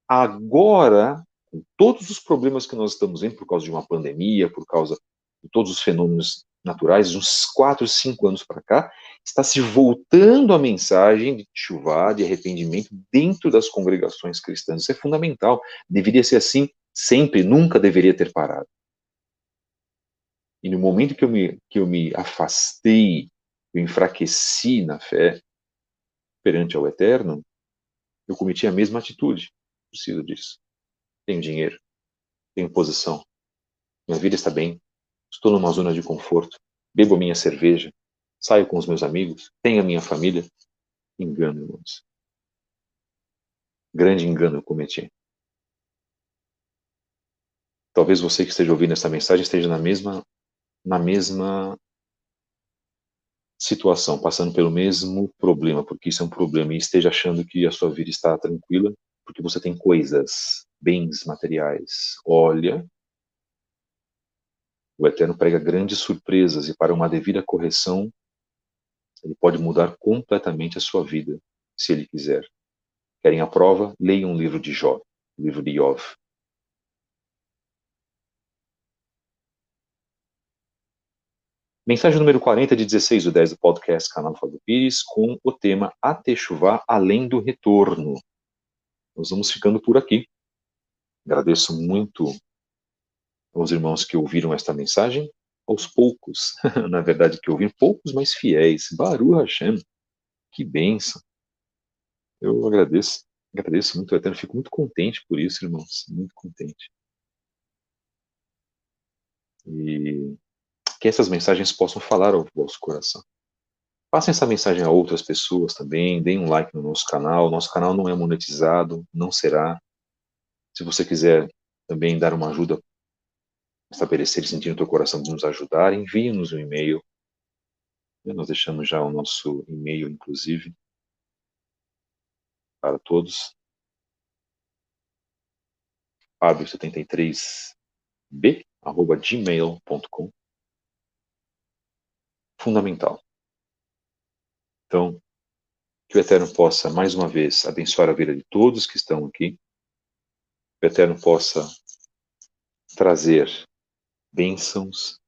S1: Agora, com todos os problemas que nós estamos vendo por causa de uma pandemia, por causa de todos os fenômenos naturais, uns 4, 5 anos para cá, está se voltando a mensagem de chuva, de arrependimento dentro das congregações cristãs. Isso é fundamental. Deveria ser assim sempre, nunca deveria ter parado. E no momento que eu me afastei, eu enfraqueci na fé perante ao Eterno, eu cometi a mesma atitude. Preciso disso. Tenho dinheiro, tenho posição, minha vida está bem, estou numa zona de conforto, bebo a minha cerveja, saio com os meus amigos, tenho a minha família. Engano, irmãos. Grande engano eu cometi. Talvez você que esteja ouvindo essa mensagem esteja na mesma situação, passando pelo mesmo problema, porque isso é um problema, e esteja achando que a sua vida está tranquila, porque você tem coisas, bens materiais. Olha, o Eterno prega grandes surpresas e para uma devida correção, ele pode mudar completamente a sua vida, se ele quiser. Querem a prova? Leiam o livro de Jó, o livro de Iov. Mensagem número 40 de 16/10 do podcast Canal Fábio Pires, com o tema A Techuvá Além do Retorno. Nós vamos ficando por aqui. Agradeço muito aos irmãos que ouviram esta mensagem, aos poucos, na verdade, que ouviram, poucos, mas fiéis. Baruch Hashem, que bênção. Eu agradeço muito, Eterno, fico muito contente por isso, irmãos, muito contente. E que essas mensagens possam falar ao vosso coração. Passem essa mensagem a outras pessoas também, deem um like no nosso canal. Nosso canal não é monetizado, não será. Se você quiser também dar uma ajuda, estabelecer e sentir no teu coração de nos ajudar, envie-nos um e-mail. Nós deixamos já o nosso e-mail, inclusive, para todos. fabio73b@gmail.com. Fundamental. Então, que o Eterno possa, mais uma vez, abençoar a vida de todos que estão aqui. Que o Eterno possa trazer bênçãos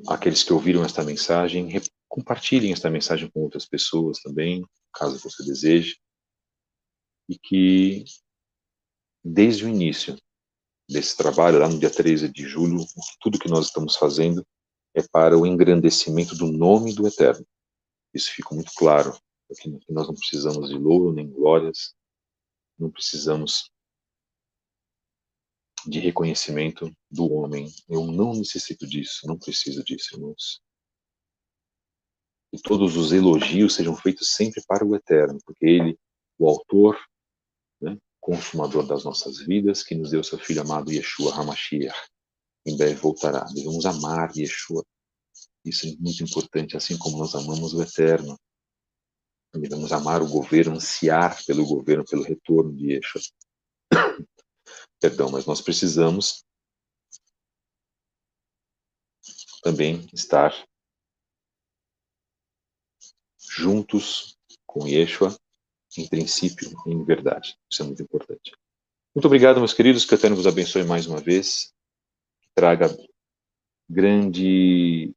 S1: àqueles que ouviram esta mensagem. Compartilhem esta mensagem com outras pessoas também, caso você deseje. E que, desde o início desse trabalho, lá no dia 13 de julho, tudo que nós estamos fazendo é para o engrandecimento do nome do Eterno. Isso fica muito claro, porque nós não precisamos de louro nem glórias, não precisamos de reconhecimento do homem. Eu não necessito disso, não preciso disso, irmãos. E todos os elogios sejam feitos sempre para o Eterno, porque Ele, o autor, né, consumador das nossas vidas, que nos deu seu Filho amado Yeshua HaMashiach, em breve voltará. Devemos amar Yeshua. Isso é muito importante, assim como nós amamos o Eterno. Devemos amar o governo, ansiar pelo governo, pelo retorno de Yeshua. Perdão, mas nós precisamos também estar juntos com Yeshua, em princípio, em verdade. Isso é muito importante. Muito obrigado, meus queridos, que o Eterno vos abençoe mais uma vez, que traga grande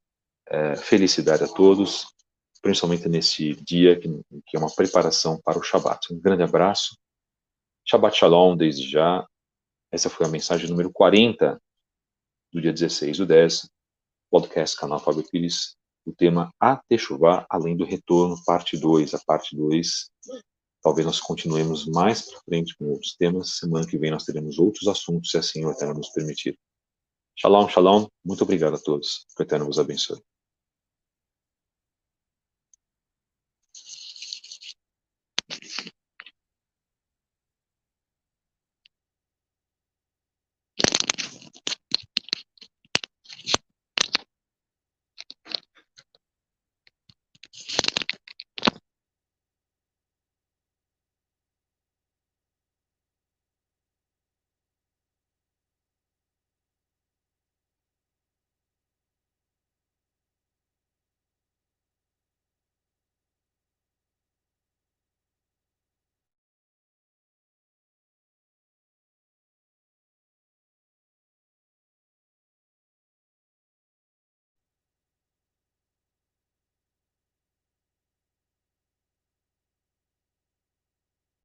S1: felicidade a todos, principalmente nesse dia que é uma preparação para o Shabat. Um grande abraço. Shabbat Shalom desde já. Essa foi a mensagem número 40 do dia 16/10, podcast canal Fábio Pires. O tema A Teshuvá, além do retorno, parte 2. A parte 2, talvez nós continuemos mais para frente com outros temas. Semana que vem nós teremos outros assuntos, se assim o Eterno nos permitir. Shalom, shalom. Muito obrigado a todos. Que o Eterno vos abençoe.